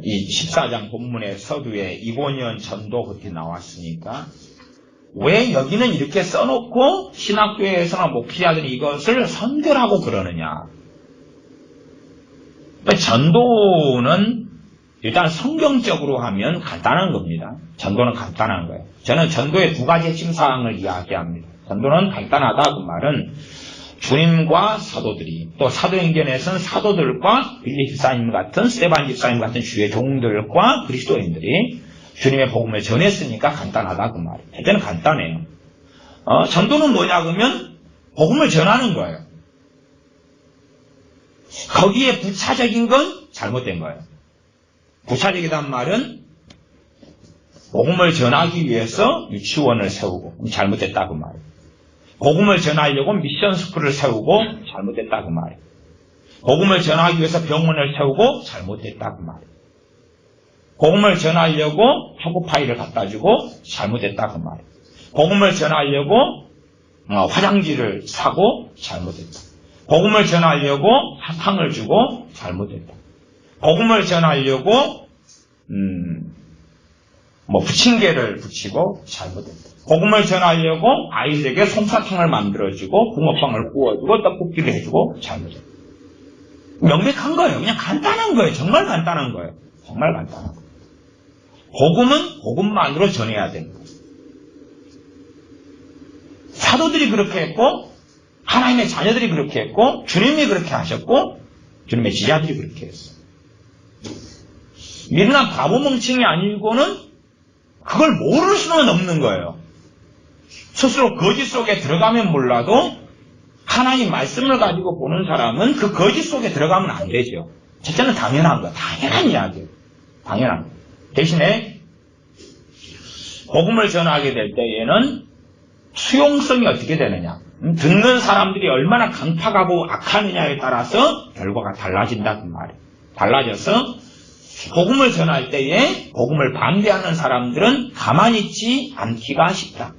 이 14장 본문의 서두에 이고니온 전도 그렇게 나왔으니까 왜 여기는 이렇게 써놓고 신학교에서나 목회자들이 이것을 선결하고 그러느냐. 전도는 일단 성경적으로 하면 간단한 겁니다. 전도는 간단한 거예요. 저는 전도의 두 가지 핵심 사항을 이야기합니다. 전도는 간단하다 그 말은 주님과 사도들이 또 사도행전에서는 사도들과 빌립 집사님 같은 스데반 집사님 같은 주의 종들과 그리스도인들이 주님의 복음을 전했으니까 간단하다 그 말이에요. 첫째는 간단해요. 전도는 뭐냐 그러면 복음을 전하는 거예요. 거기에 부차적인 건 잘못된 거예요. 부차적이란 말은 복음을 전하기 위해서 유치원을 세우고 잘못됐다 그 말이에요. 복음을 전하려고 미션 스쿨을 세우고 잘못됐다 그 말이에요. 복음을 전하기 위해서 병원을 세우고 잘못됐다 그 말이에요. 복음을 전하려고 초코파이를 갖다주고 잘못됐다 그 말이에요. 복음을 전하려고 화장지를 사고 잘못됐다. 복음을 전하려고 사탕을 주고 잘못됐다. 복음을 전하려고 부침개를 붙이고 잘못됐다. 복음을 전하려고 아이들에게 솜사탕을 만들어주고 붕어빵을 구워주고 떡볶이를 해주고 잘못됐다. 명백한 거예요. 그냥 간단한 거예요. 정말 간단한 거예요. 정말 간단한 거예요. 복음은 복음만으로 전해야 되는 거예요. 사도들이 그렇게 했고 하나님의 자녀들이 그렇게 했고 주님이 그렇게 하셨고 주님의 지자들이 그렇게 했어요. 미련한 바보 멍청이 아니고는 그걸 모를 수는 없는 거예요. 스스로 거짓 속에 들어가면 몰라도 하나님 말씀을 가지고 보는 사람은 그 거짓 속에 들어가면 안 되죠. 첫째는 당연한 거예요. 당연한 이야기예요. 당연한 거예요. 대신에 복음을 전하게 될 때에는 수용성이 어떻게 되느냐, 듣는 사람들이 얼마나 강팍하고 악하느냐에 따라서 결과가 달라진다 그 말이에요. 달라져서 복음을 전할 때에 복음을 반대하는 사람들은 가만히 있지 않기가 쉽다.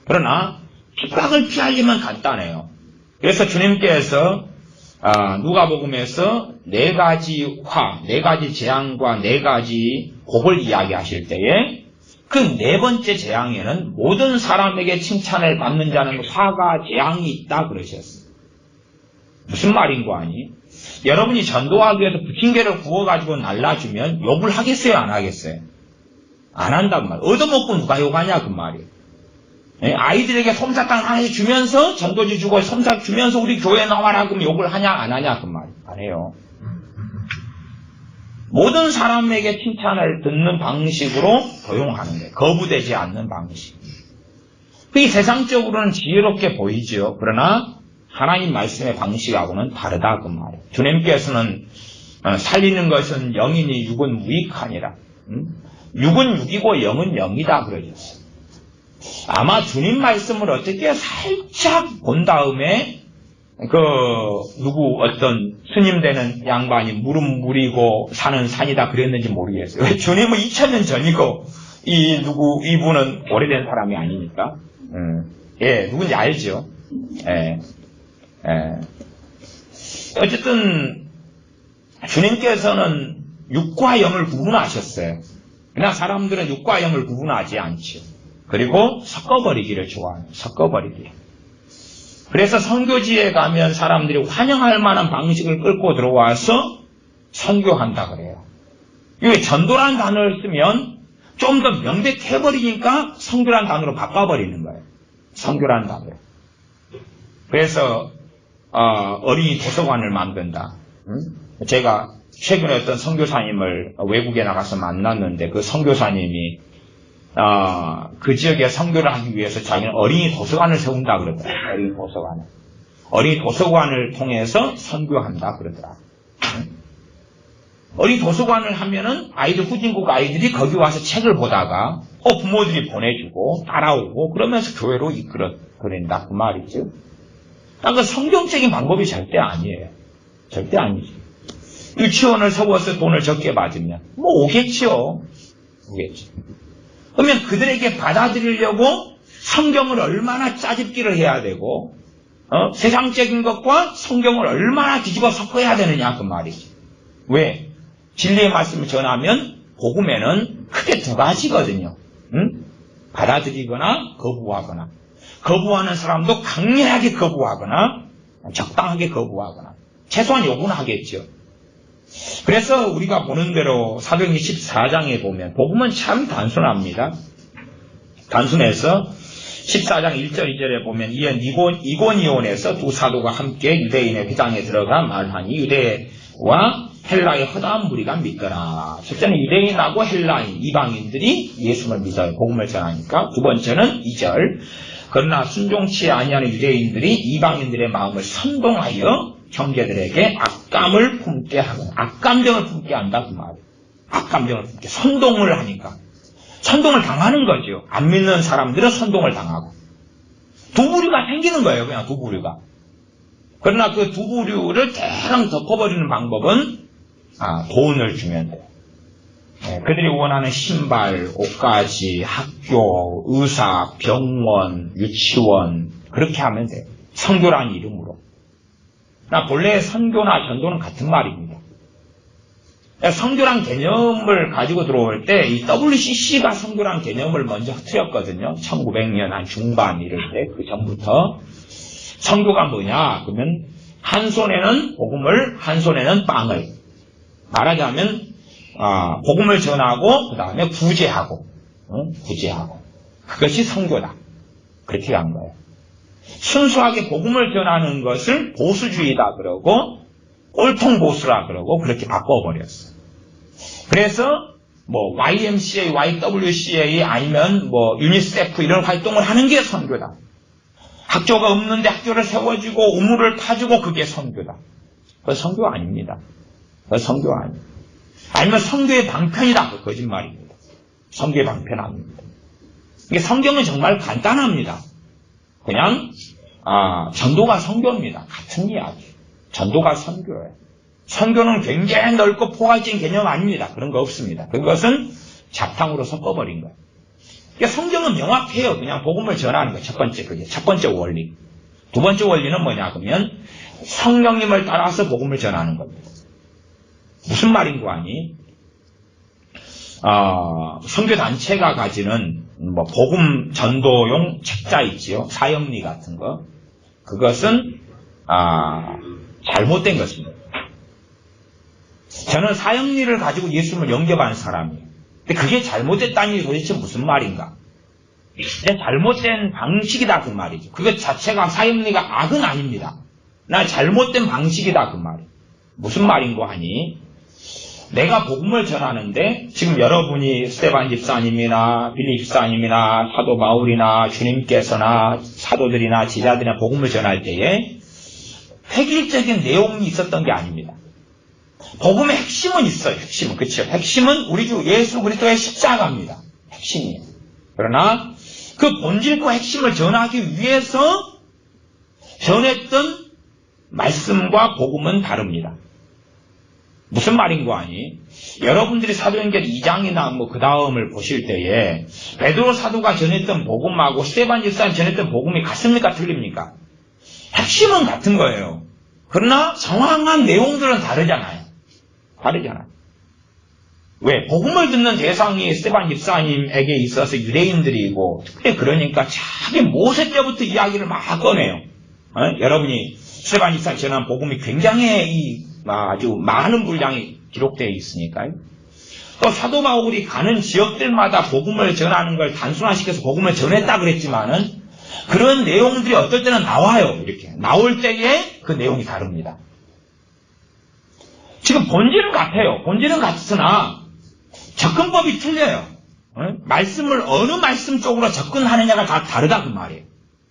그러나 핍박을 피하려면 간단해요. 그래서 주님께서 누가복음에서 4가지 네 가지 재앙과 4가지 복을 이야기하실 때에 그 4번째 재앙에는 모든 사람에게 칭찬을 받는 자는 화가 재앙이 있다 그러셨어요. 무슨 말인 거 아니? 여러분이 전도하기 위해서 부침개를 구워가지고 날라주면 욕을 하겠어요? 안 하겠어요? 안 한단 말이에요. 얻어먹고 누가 욕하냐 그 말이에요. 아이들에게 솜사탕 하나씩 주면서 전도지 주고 솜사탕 주면서 우리 교회 나와라 그러면 욕을 하냐 안 하냐 그 말이에요. 안 해요. 모든 사람에게 칭찬을 듣는 방식으로 도용하는 거예요. 거부되지 않는 방식. 그게 세상적으로는 지혜롭게 보이죠. 그러나 하나님 말씀의 방식하고는 다르다 그 말이에요. 주님께서는 살리는 것은 영이니 육은 무익하니라. 육은 육이고 영은 영이다 그러셨어요. 아마 주님 말씀을 어떻게 살짝 본 다음에 어떤 스님 되는 양반이 물은 물이고 산은 산이다 그랬는지 모르겠어요. 왜 주님은 2000년 전이고 이분은 오래된 사람이 아니니까. 누군지 알죠? 어쨌든 주님께서는 육과 영을 구분하셨어요. 그러나 사람들은 육과 영을 구분하지 않죠. 그리고 섞어버리기를 좋아해요. 섞어버리기. 그래서 선교지에 가면 사람들이 환영할 만한 방식을 끌고 들어와서 선교한다 그래요. 이게 전도라는 단어를 쓰면 좀 더 명백해버리니까 선교라는 단어로 바꿔버리는 거예요. 선교라는 단어로. 그래서 어린이 도서관을 만든다. 제가 최근에 어떤 선교사님을 외국에 나가서 만났는데 그 선교사님이 그 지역에 선교를 하기 위해서 자기는 어린이 도서관을 세운다 그러더라. 어린이 도서관을 통해서 선교한다 그러더라. 어린이 도서관을 하면은 후진국 아이들이 거기 와서 책을 보다가 부모들이 보내주고 따라오고 그러면서 교회로 이끌어버린다 그 말이죠. 그 성경적인 방법이 절대 아니에요. 절대 아니지. 유치원을 세워서 돈을 적게 받으면 오겠죠. 그러면 그들에게 받아들이려고 성경을 얼마나 짜집기를 해야 되고 세상적인 것과 성경을 얼마나 뒤집어 섞어야 되느냐 그 말이지. 왜? 진리의 말씀을 전하면 복음에는 크게 두 가지거든요. 응? 받아들이거나 거부하거나. 거부하는 사람도 강렬하게 거부하거나 적당하게 거부하거나 최소한 요구는 하겠죠. 그래서 우리가 보는 대로 사도행전 14장에 보면 복음은 참 단순합니다. 단순해서 14장 1절 2절에 보면 이고니온에서 두 사도가 함께 유대인의 회당에 들어가 말하니 유대와 헬라의 허다한 무리가 믿더라. 첫째는 유대인하고 헬라인 이방인들이 예수를 믿어요. 복음을 전하니까. 두 번째는 2절 그러나 순종치 아니하는 유대인들이 이방인들의 마음을 선동하여 형제들에게 악감을 품게 하고 악감정을 품게 한다 그 말이에요. 악감정을 품게 선동을 하니까 선동을 당하는 거죠. 안 믿는 사람들은 선동을 당하고 두 부류가 생기는 거예요. 그냥 두 부류가. 그러나 그 두 부류를 대강 덮어버리는 방법은 돈을 주면 돼요. 그들이 원하는 신발, 옷가지, 학교, 의사, 병원, 유치원 그렇게 하면 돼요. 선교라는 이름으로. 본래 선교나 전도는 같은 말입니다. 선교란 개념을 가지고 들어올 때 이 WCC가 선교란 개념을 먼저 흐트렸거든요. 1900년 한 중반 이럴 때 그 전부터 선교가 뭐냐 그러면 한 손에는 복음을 한 손에는 빵을 말하자면 복음을 전하고 그 다음에 구제하고 그것이 선교다. 그렇게 한 거예요. 순수하게 복음을 전하는 것을 보수주의다 그러고 꼴통보수라 그러고 그렇게 바꿔버렸어요. 그래서 YMCA, YWCA 아니면 유니세프 이런 활동을 하는 게 선교다. 학교가 없는데 학교를 세워주고 우물을 파주고 그게 선교다. 그건 선교 아닙니다. 그건 선교 아닙니다. 아니면 선교의 방편이다. 그 거짓말입니다. 선교의 방편 아닙니다. 이게 성경은 정말 간단합니다. 그냥 전도가 선교입니다. 같은 이야기. 전도가 선교예요. 선교는 굉장히 넓고 포괄적인 개념 아닙니다. 그런 거 없습니다. 그것은 잡탕으로 섞어버린 거예요. 그러니까 성경은 명확해요. 그냥 복음을 전하는 거예요. 첫 번째 그게 첫 번째 원리. 두 번째 원리는 뭐냐 그러면 성령님을 따라서 복음을 전하는 겁니다. 무슨 말인 거 아니? 선교단체가 가지는 복음 전도용 책자 있지요. 사형리 같은 거. 그것은 잘못된 것입니다. 저는 사형리를 가지고 예수님을 영접하는 사람이에요. 근데 그게 잘못됐다니 도대체 무슨 말인가? 잘못된 방식이다 그 말이죠. 그것 자체가 사형리가 악은 아닙니다. 나 잘못된 방식이다 그 말이에요. 무슨 말인고 하니 내가 복음을 전하는데 지금 여러분이 스테반 집사님이나 빌리 집사님이나 사도 바울이나 주님께서나 사도들이나 제자들이나 복음을 전할 때에 획일적인 내용이 있었던 게 아닙니다. 복음의 핵심은 있어요. 핵심은. 그렇죠. 핵심은 우리 주 예수 그리스도의 십자가입니다. 핵심이에요. 그러나 그 본질과 핵심을 전하기 위해서 전했던 말씀과 복음은 다릅니다. 무슨 말인 거 아니? 여러분들이 사도행전 2장이나 그 다음을 보실 때에 베드로 사도가 전했던 복음하고 스테반 집사님 전했던 복음이 같습니까? 틀립니까? 핵심은 같은 거예요. 그러나 정확한 내용들은 다르잖아요. 왜? 복음을 듣는 대상이 스테반 집사님에게 있어서 유대인들이고 특히 그러니까 자기 모세 때부터 이야기를 막 꺼내요. 여러분이 스테반 집사님 전한 복음이 굉장히 아주 많은 분량이 기록되어 있으니까요. 또 사도 바울이 가는 지역들마다 복음을 전하는 걸 단순화시켜서 복음을 전했다 그랬지만은 그런 내용들이 어떨 때는 나와요. 이렇게 나올 때에 그 내용이 다릅니다. 지금 본질은 같아요. 본질은 같으나 접근법이 틀려요. 말씀을 어느 말씀 쪽으로 접근하느냐가 다 다르다 그 말이에요.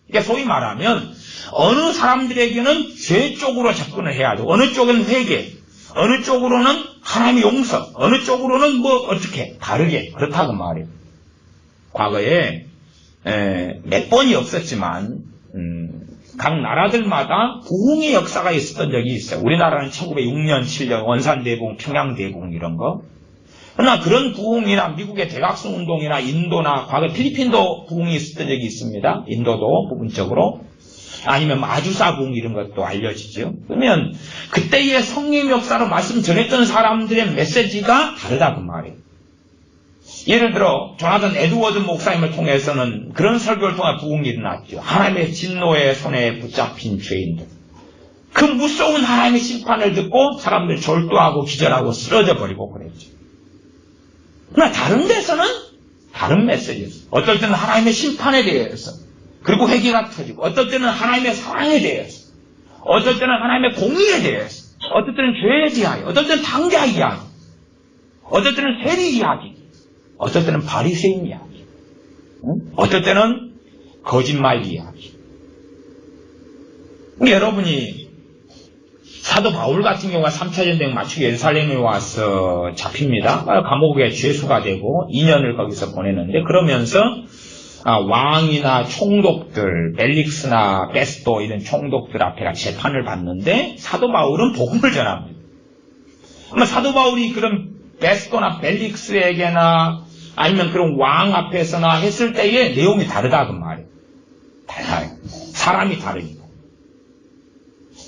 그러니까 소위 말하면 어느 사람들에게는 죄 쪽으로 접근을 해야 돼. 어느 쪽은 회개, 어느 쪽으로는 하나님의 용서, 어느 쪽으로는 어떻게 다르게 그렇다 그 말이에요. 과거에 몇 번이 없었지만 각 나라들마다 부흥의 역사가 있었던 적이 있어요. 우리나라는 1906년, 7년 원산대붕, 평양대붕 이런 거. 그러나 그런 부흥이나 미국의 대각성 운동이나 인도나 과거 필리핀도 부흥이 있었던 적이 있습니다. 인도도 부분적으로. 아니면 마주사 부흥 이런 것도 알려지죠. 그러면 그때의 성령의 역사로 말씀 전했던 사람들의 메시지가 다르다 그 말이에요. 예를 들어 조나단 에드워드 목사님을 통해서는 그런 설교를 통해 부흥이 일어났죠. 하나님의 진노의 손에 붙잡힌 죄인들. 그 무서운 하나님의 심판을 듣고 사람들 졸도하고 기절하고 쓰러져 버리고 그랬죠. 그러나 다른 데서는 다른 메시지였어요. 어떨 때는 하나님의 심판에 대해서, 그리고 회개가 터지고, 어떨 때는 하나님의 사랑에 대해서, 어떨 때는 하나님의 공의에 대해서, 어떨 때는 죄에 대하여, 어떨 때는 당자 이야기, 어떨 때는 세리 이야기, 어떨 때는 바리새인 이야기, 어떨 때는 거짓말 이야기. 여러분이 사도 바울 같은 경우가 3차 전쟁 마치고 예루살렘에 와서 잡힙니다. 감옥에 죄수가 되고 2년을 거기서 보내는데, 그러면서 왕이나 총독들, 벨릭스나 베스토 이런 총독들 앞에 재판을 받는데 사도 바울은 복음을 전합니다. 아마 사도 바울이 그런 베스토나 벨릭스에게나 아니면 그런 왕 앞에서나 했을 때의 내용이 다르다 그 말이에요. 달라요. 사람이 다르니까.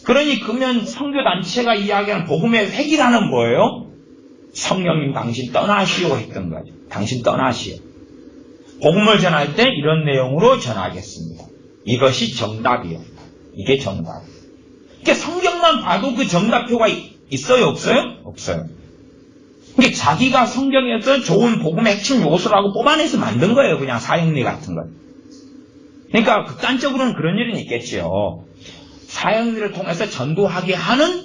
그러니 그러면 선교단체가 이야기하는 복음의 획이라는 뭐예요? 성령님 당신 떠나시오 했던 거죠. 당신 떠나시오. 복음을 전할 때 이런 내용으로 전하겠습니다. 이것이 정답이에요. 이게 정답. 그러니까 성경만 봐도 그 정답표가 있어요? 없어요? 없어요. 그러니까 자기가 성경에서 좋은 복음의 핵심 요소라고 뽑아내서 만든 거예요. 그냥 사형리 같은 것. 그러니까 극단적으로는 그런 일은 있겠지요. 사형리를 통해서 전도하게 하는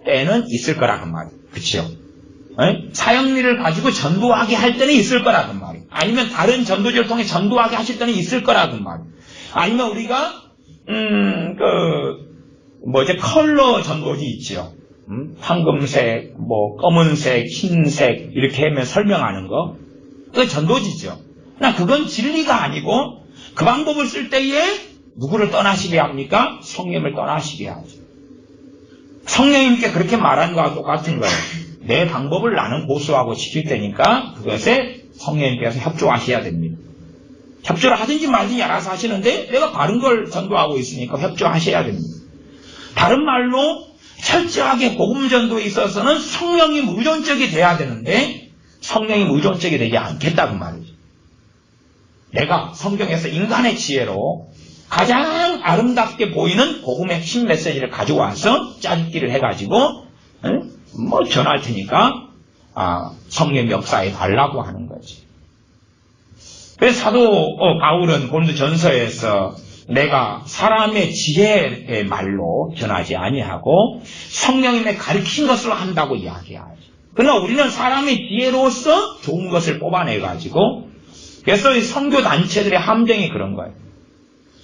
때는 있을 거라는 말이에요. 그치요? 사형리를 가지고 전도하게 할 때는 있을 거라는 말이에요. 아니면 다른 전도지를 통해 전도하게 하실 때는 있을 거라는 말이에요. 아니면 우리가 컬러 전도지 있지요. 황금색, 검은색, 흰색 이렇게 하면 설명하는 거. 그게 전도지죠. 그러나 그건 진리가 아니고 그 방법을 쓸 때에 누구를 떠나시게 합니까? 성령님을 떠나시게 하죠. 성령님께 그렇게 말하는 거와 똑같은 거예요. 내 방법을 나는 고수하고 지킬 테니까 그것에 성령님께서 협조하셔야 됩니다. 협조를 하든지 말든지 알아서 하시는데 내가 바른 걸 전도하고 있으니까 협조하셔야 됩니다. 다른 말로 철저하게 복음 전도에 있어서는 성령이 의존적이 돼야 되는데 성령이 의존적이 되지 않겠다 그 말이죠. 내가 성경에서 인간의 지혜로 가장 아름답게 보이는 복음의 핵심 메시지를 가져와서 짜깁기를 해가지고 전할 테니까 성령 역사에 달라고 하는 거지. 그래서 사도 바울은 고린도 전서에서 내가 사람의 지혜의 말로 전하지 아니하고 성령님의 가르친 것으로 한다고 이야기하죠. 그러나 우리는 사람의 지혜로서 좋은 것을 뽑아내가지고, 그래서 이 선교단체들의 함정이 그런 거예요.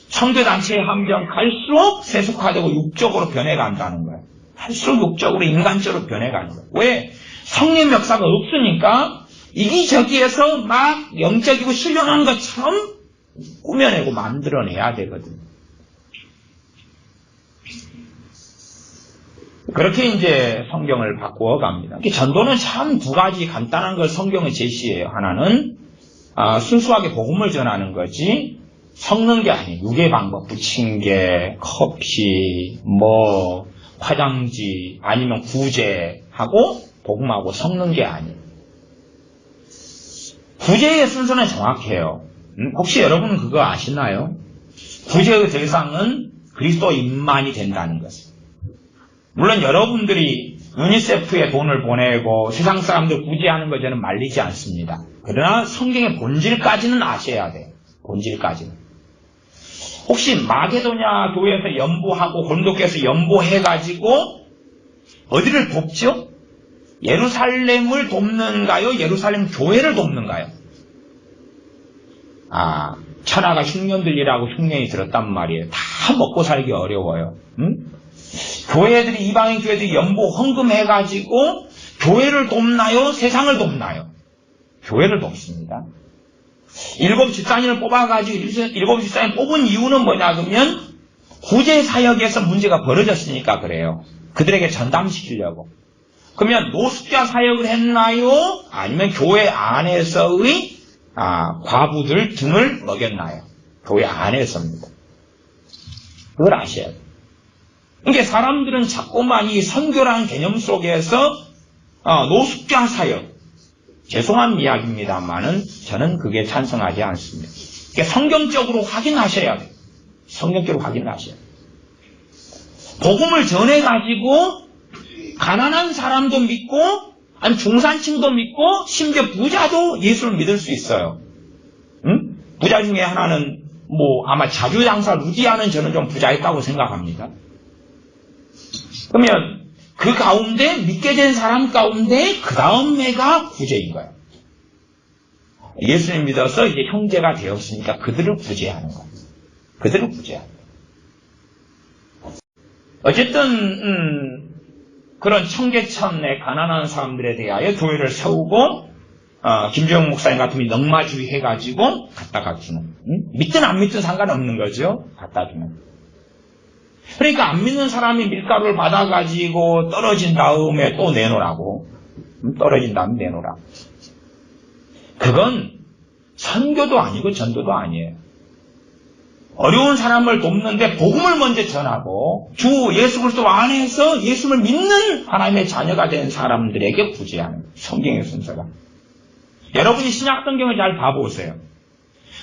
선교단체의 함정 갈수록 세속화되고 육적으로 변해간다는 거예요. 갈수록 육적으로 인간적으로 변해가는 거예요. 왜? 성령 역사가 없으니까 이기저기에서 막 영적이고 신령한 것처럼 꾸며내고 만들어내야 되거든요. 그렇게 이제 성경을 바꾸어 갑니다. 전도는 참 두 가지 간단한 걸 성경에 제시해요. 하나는 순수하게 복음을 전하는 거지 섞는 게 아니에요. 유괴 방법, 부침개, 커피, 화장지 아니면 구제하고 복음하고 섞는 게 아니에요. 구제의 순서는 정확해요. 혹시 여러분은 그거 아시나요? 구제의 대상은 그리스도인만이 된다는 것을. 물론 여러분들이 유니세프에 돈을 보내고 세상 사람들 구제하는 거 저는 말리지 않습니다. 그러나 성경의 본질까지는 아셔야 돼요. 본질까지는. 혹시 마게도냐 교회에서 연보하고 고린도교에서 연보해가지고 어디를 돕죠? 예루살렘을 돕는가요? 예루살렘 교회를 돕는가요? 천하가 흉년들이라고 흉년이 들었단 말이에요. 다 먹고 살기 어려워요. 교회들이, 이방인 교회들이 연보 헌금해가지고 교회를 돕나요? 세상을 돕나요? 교회를 돕습니다. 7 집사님을 뽑아가지고 7 집사님 뽑은 이유는 뭐냐 그러면 구제 사역에서 문제가 벌어졌으니까 그래요. 그들에게 전담시키려고. 그러면 노숙자 사역을 했나요? 아니면 교회 안에서의 과부들 등을 먹였나요? 교회 안에서입니다. 그걸 아셔야 돼요. 그러니까 사람들은 자꾸만 이 선교라는 개념 속에서 노숙자 사역, 죄송한 이야기입니다만은 저는 그게 찬성하지 않습니다. 그러니까 성경적으로 확인하셔야 돼요. 성경적으로 확인하셔야 돼요. 복음을 전해가지고 가난한 사람도 믿고 아니 중산층도 믿고 심지어 부자도 예수를 믿을 수 있어요. 응? 부자 중에 하나는 아마 자주장사 루디아는 저는 좀 부자였다고 생각합니다. 그러면 그 가운데 믿게 된 사람 가운데 그 다음 애가 구제인 거예요. 예수님 믿어서 이제 형제가 되었으니까 그들을 구제하는 거예요. 그들을 구제하는 거예요. 어쨌든 그런 청계천의 가난한 사람들에 대하여 교회를 세우고 김정은 목사님 같으면 넉마주의 해가지고 갖다가 주는. 믿든 안 믿든 상관없는 거죠. 갖다 주는. 그러니까 안 믿는 사람이 밀가루를 받아가지고 떨어진 다음에 또 내놓으라고. 떨어진 다음에 내놓으라고. 그건 선교도 아니고 전도도 아니에요. 어려운 사람을 돕는데 복음을 먼저 전하고 주 예수 그리스도 안에서 예수를 믿는 하나님의 자녀가 된 사람들에게 구제하는 성경의 순서가. 여러분이 신약 성경을 잘 봐보세요.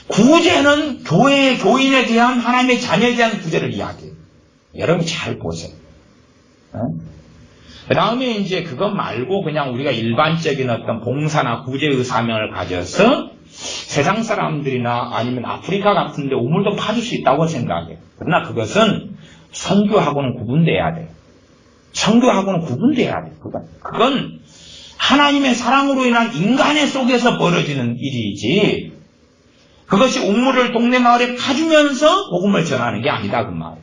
구제는 교회의 교인에 대한 하나님의 자녀에 대한 구제를 이야기해요. 여러분이 잘 보세요. 그 다음에 이제 그것 말고 그냥 우리가 일반적인 어떤 봉사나 구제의 사명을 가져서 세상 사람들이나 아니면 아프리카 같은 데 우물도 파줄 수 있다고 생각해요. 그러나 그것은 선교하고는 구분돼야 돼요. 선교하고는 구분돼야 돼요. 그건 하나님의 사랑으로 인한 인간의 속에서 벌어지는 일이지 그것이 우물을 동네 마을에 파주면서 복음을 전하는 게 아니다 그 말.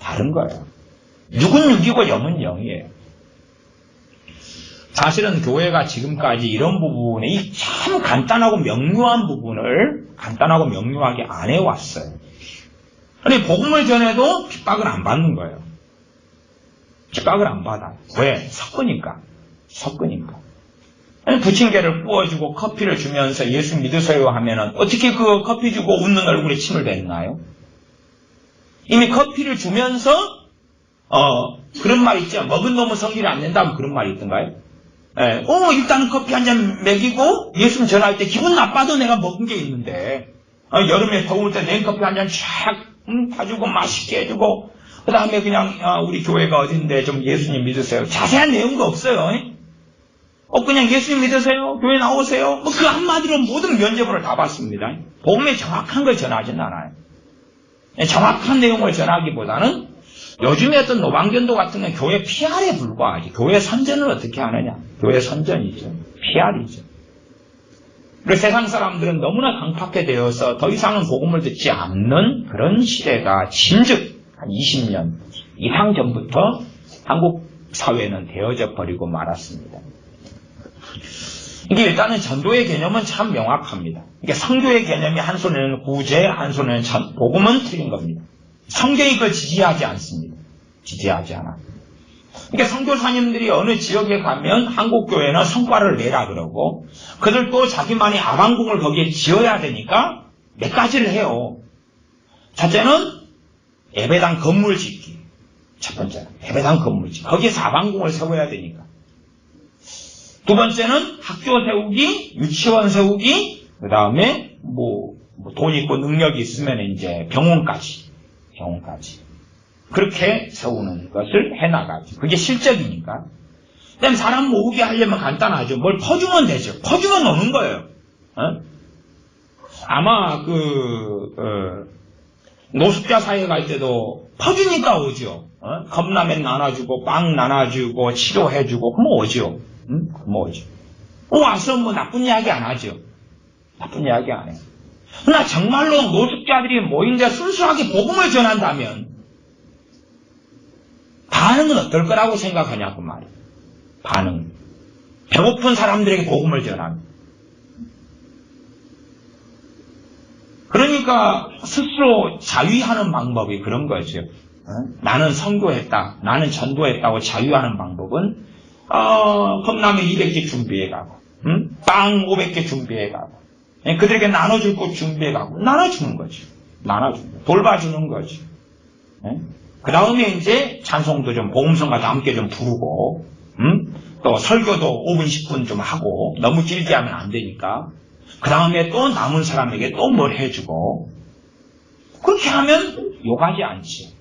다른 거예요. 육은 육이고 영은 영이에요. 사실은 교회가 지금까지 이런 부분에 이 참 간단하고 명료한 부분을 간단하고 명료하게 안 해왔어요. 근데 복음을 전해도 핍박을 안 받는 거예요. 핍박을 안 받아요. 왜? 섞으니까. 아니, 부침개를 구워주고 커피를 주면서 예수 믿으세요 하면은 어떻게 그 커피 주고 웃는 얼굴에 침을 뱉나요? 이미 커피를 주면서 그런 말 있죠. 먹은 놈은 성질이 안 낸다면 그런 말이 있던가요? 일단은 커피 한 잔 먹이고 예수님 전할 때 기분 나빠도 내가 먹은 게 있는데 여름에 더울 때 냉커피 한 잔 쫙 타주고 맛있게 해주고 그 다음에 그냥 우리 교회가 어딘데 좀 예수님 믿으세요. 자세한 내용도 없어요. 그냥 예수님 믿으세요. 교회 나오세요. 그 한마디로 모든 면접을 다 받습니다. 복음에 정확한 걸 전하지는 않아요. 정확한 내용을 전하기보다는 요즘에 어떤 노방전도 같은 건 교회 PR에 불과하지. 교회 선전을 어떻게 하느냐. 교회 선전이죠. PR이죠. 그리고 세상 사람들은 너무나 강팍해되어서 더 이상은 복음을 듣지 않는 그런 시대가 진즉 한 20년 이상 전부터 한국 사회는 되어져 버리고 말았습니다. 이게 일단은 전도의 개념은 참 명확합니다. 이게 선교의 개념이 한 손에는 구제, 한 손에는 복음은 틀린 겁니다. 성경이 그걸 지지하지 않습니다. 지지하지 않아. 그러니까 선교사님들이 어느 지역에 가면 한국교회는 성과를 내라 그러고 그들도 자기만의 아방궁을 거기에 지어야 되니까 몇 가지를 해요. 첫째는 예배당 건물 짓기. 첫 번째는 예배당 건물 짓기. 거기에서 아방궁을 세워야 되니까. 두 번째는 학교 세우기, 유치원 세우기, 그 다음에 돈 있고 능력이 있으면 이제 병원까지. 그렇게 세우는 것을 해나가죠. 그게 실적이니까. 그다음에 사람 모으게 하려면 간단하죠. 뭘 퍼주면 되죠. 퍼주면 오는 거예요. 아마 노숙자 사회 갈 때도 퍼주니까 오죠. 컵라면 나눠주고 빵 나눠주고 치료해주고 그러면 오죠. 그러면 오죠. 와서 나쁜 이야기 안 하죠. 나쁜 이야기 안 해요. 그러나 정말로 노숙자들이 모인데 순수하게 복음을 전한다면 반응은 어떨 거라고 생각하냐고 말이에요. 반응. 배고픈 사람들에게 복음을 전하는. 그러니까 스스로 자위하는 방법이 그런 거죠. 나는 선교했다. 나는 전도했다고 자유하는 방법은 컵라면 200개 준비해가고 빵 500개 준비해가고 그들에게 나눠줄 것 준비해가고 나눠주는 거죠. 돌봐주는 거죠. 그 다음에 이제 찬송도 좀 복음성과도 함께 좀 부르고, 또 설교도 5분, 10분 좀 하고, 너무 길게 하면 안 되니까. 그 다음에 또 남은 사람에게 또 뭘 해주고, 그렇게 하면 욕하지 않지.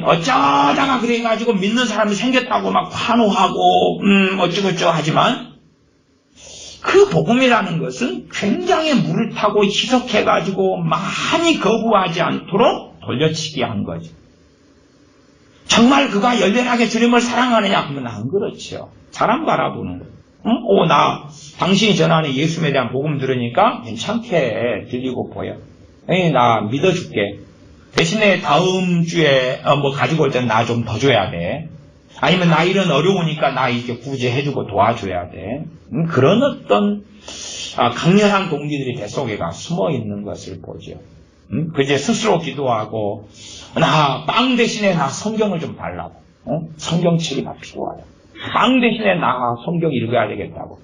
어쩌다가 그래가지고 믿는 사람이 생겼다고 막 환호하고, 어쩌고저쩌고 하지만, 그 복음이라는 것은 굉장히 물을 타고 희석해가지고 많이 거부하지 않도록 돌려치기 한 거죠. 정말 그가 열렬하게 주님을 사랑하느냐? 그러면 안 그렇죠. 사람 바라보는 거예요. 당신이 전하는 예수님에 대한 복음 들으니까 괜찮게 들리고 보여. 나 믿어줄게. 대신에 다음 주에 가지고 올 때는 나 좀 더 줘야 돼. 아니면 나 이런 어려우니까 나 이렇게 구제해주고 도와줘야 돼. 그런 어떤 강렬한 동기들이 배 속에가 숨어 있는 것을 보죠. 그제 스스로 기도하고 나 빵 대신에 나 성경을 좀 달라고. 성경책이 나 필요하다. 빵 대신에 나 성경 읽어야 되겠다고.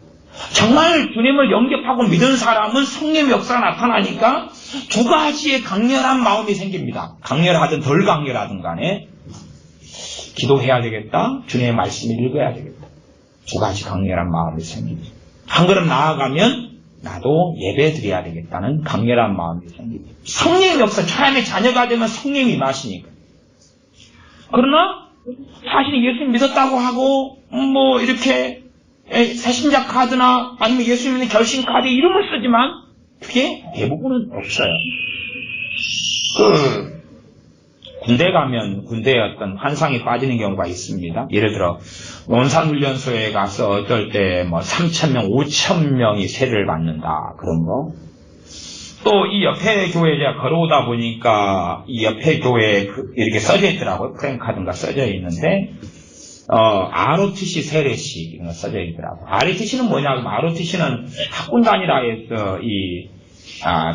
정말 주님을 영접하고 믿은 사람은 성령의 역사가 나타나니까 두 가지의 강렬한 마음이 생깁니다. 강렬하든 덜 강렬하든 간에 기도해야 되겠다. 주님의 말씀을 읽어야 되겠다. 두 가지 강렬한 마음이 생깁니다. 한 걸음 나아가면 나도 예배 드려야 되겠다는 강렬한 마음이 생깁니다. 성령의 역사, 하나님의 자녀가 되면 성령이 임하시니까. 그러나 사실 예수님 믿었다고 하고 이렇게 새신자 카드나 아니면 예수님의 결신 카드에 이름을 쓰지만 그게 대부분은 없어요. 군대 가면 군대에 어떤 환상이 빠지는 경우가 있습니다. 예를 들어 논산훈련소에 가서 어떨 때 3,000명, 5,000명이 세례를 받는다 그런 거. 또 이 옆에 교회에 제가 걸어오다 보니까 이 옆에 교회에 이렇게 써져 있더라고요. 프랭카드가 써져 있는데 ROTC 세례식 이런 거 써져 있더라고요. ROTC는 뭐냐면 ROTC는 학군 단위라 해서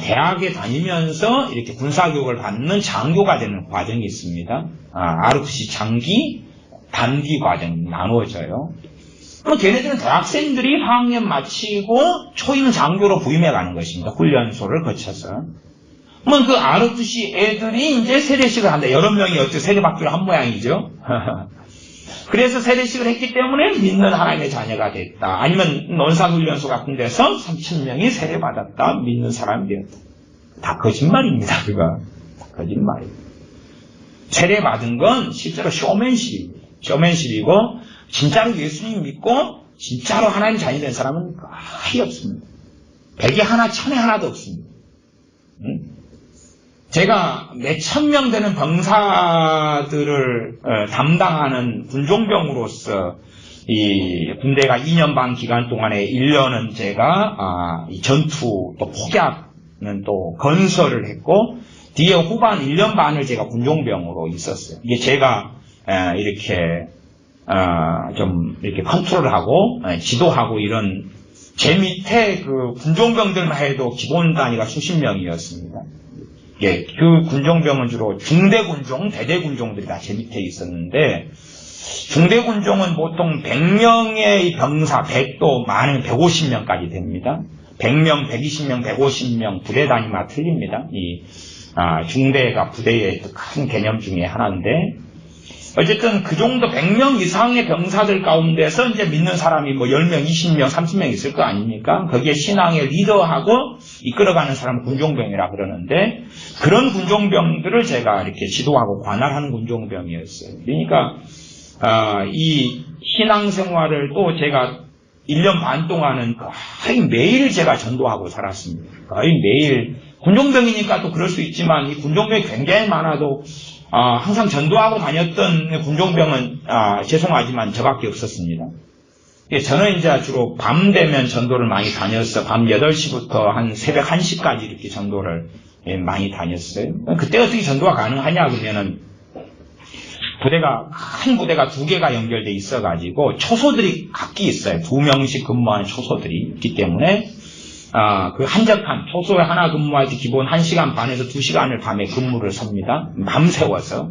대학에 다니면서 이렇게 군사교육을 받는 장교가 되는 과정이 있습니다. ROTC 장기, 단기 과정이 나누어져요. 그럼 걔네들은 대학생들이 4학년 마치고 초임 장교로 부임해 가는 것입니다. 훈련소를 거쳐서. 그러면 그 ROTC 애들이 이제 세례식을 한다. 여러 명이 어째 세례받기로 한 모양이죠. 그래서 세례식을 했기 때문에 믿는 하나님의 자녀가 됐다. 아니면 논산훈련소 같은 데서 3,000명이 세례받았다. 믿는 사람이 되었다. 다 거짓말입니다. 그거. 거짓말이에요. 세례받은 건 실제로 쇼맨십입니다. 쇼맨십이고 진짜로 예수님 믿고 진짜로 하나님 자녀 된 사람은 거의 없습니다. 100에 하나, 1000에 하나도 없습니다. 제가 몇천 명 되는 병사들을 담당하는 군종병으로서 이 군대가 2년 반 기간 동안에 1년은 제가 전투 또 폭약은 또 건설을 했고 뒤에 후반 1년 반을 제가 군종병으로 있었어요. 이게 제가 이렇게 좀 이렇게 컨트롤하고 지도하고 이런 제 밑에 그 군종병들만 해도 기본 단위가 수십 명이었습니다. 예, 그 군종병은 주로 중대군종, 대대군종들이 다 제 밑에 있었는데, 중대군종은 보통 100명의 병사, 100도 많으면 150명까지 됩니다. 100명, 120명, 150명, 부대 단위가 틀립니다. 중대가 부대의 큰 개념 중에 하나인데, 어쨌든 그 정도 100명 이상의 병사들 가운데서 이제 믿는 사람이 10명, 20명, 30명 있을 거 아닙니까? 거기에 신앙의 리더하고 이끌어가는 사람은 군종병이라 그러는데 그런 군종병들을 제가 이렇게 지도하고 관할하는 군종병이었어요. 그러니까 이 신앙생활을 또 제가 1년 반 동안은 거의 매일 제가 전도하고 살았습니다. 거의 매일. 군종병이니까 또 그럴 수 있지만 이 군종병이 굉장히 많아도 항상 전도하고 다녔던 군종병은 죄송하지만 저밖에 없었습니다. 저는 이제 주로 밤 되면 전도를 많이 다녔어. 밤 8시부터 한 새벽 1시까지 이렇게 전도를 많이 다녔어요. 그때 어떻게 전도가 가능하냐 그러면은 큰 부대가 2개가 연결돼 있어가지고 초소들이 각기 있어요. 2명씩 근무하는 초소들이 있기 때문에 그 한적한 초소에 하나 근무할 때 기본 1시간 반에서 2시간을 밤에 근무를 섭니다. 밤새워서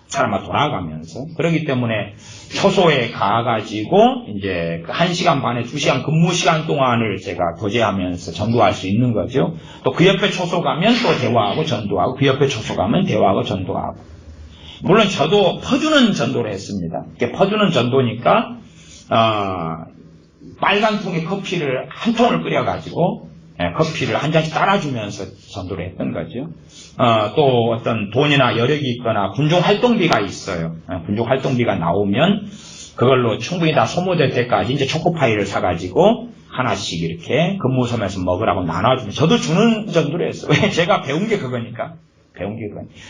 사람아 돌아가면서. 그렇기 때문에 초소에 가가지고 이제 그 1시간 반에 2시간 근무 시간 동안을 제가 교제하면서 전도할 수 있는 거죠. 또 그 옆에 초소 가면 또 대화하고 전도하고 그 옆에 초소 가면 대화하고 전도하고. 물론 저도 퍼주는 전도를 했습니다. 이렇게 퍼주는 전도니까 빨간 통에 커피를 한 통을 끓여가지고 커피를 한 잔씩 따라주면서 전도를 했던 거죠. 또 어떤 돈이나 여력이 있거나 군중 활동비가 있어요. 군중 활동비가 나오면 그걸로 충분히 다 소모될 때까지 이제 초코파이를 사가지고 하나씩 이렇게 근무섬에서 먹으라고 나눠주면 저도 주는 전도를 했어요. 왜? 제가 배운 게 그거니까.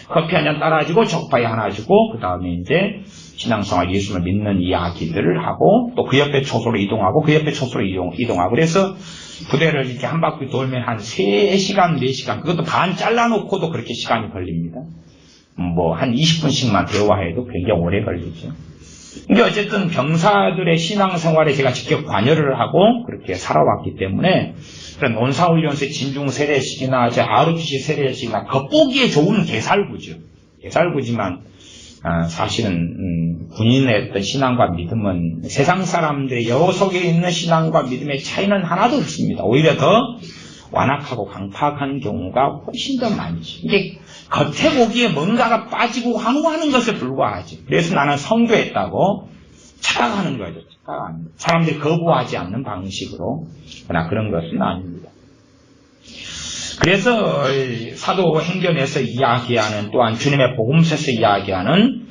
커피 한 잔 따라주고 초코파이 하나 주고 그 다음에 이제 신앙생활 예수를 믿는 이야기들을 하고 또 그 옆에 초소로 이동하고 그 옆에 초소로 이동하고 그래서 부대를 이렇게 한 바퀴 돌면 한 3시간, 4시간 그것도 반 잘라놓고도 그렇게 시간이 걸립니다. 뭐 한 20분씩만 대화해도 굉장히 오래 걸리죠. 이게 어쨌든 병사들의 신앙생활에 제가 직접 관여를 하고 그렇게 살아왔기 때문에 그런 논사훈련소의 진중 세례식이나 ROTC 세례식이나 겉보기에 좋은 개살구죠. 개살구지만 사실은 군인의 어떤 신앙과 믿음은 세상 사람들의 여 속에 있는 신앙과 믿음의 차이는 하나도 없습니다. 오히려 더 완악하고 강팍한 경우가 훨씬 더 많죠. 이게 겉에 보기에 뭔가가 빠지고 환호하는 것에 불과하죠. 그래서 나는 성교했다고 착각하는 거죠. 사람들이 거부하지 않는 방식으로. 그러나 그런 것은 아닙니다. 그래서 사도행전에서 이야기하는 또한 주님의 복음서에서 이야기하는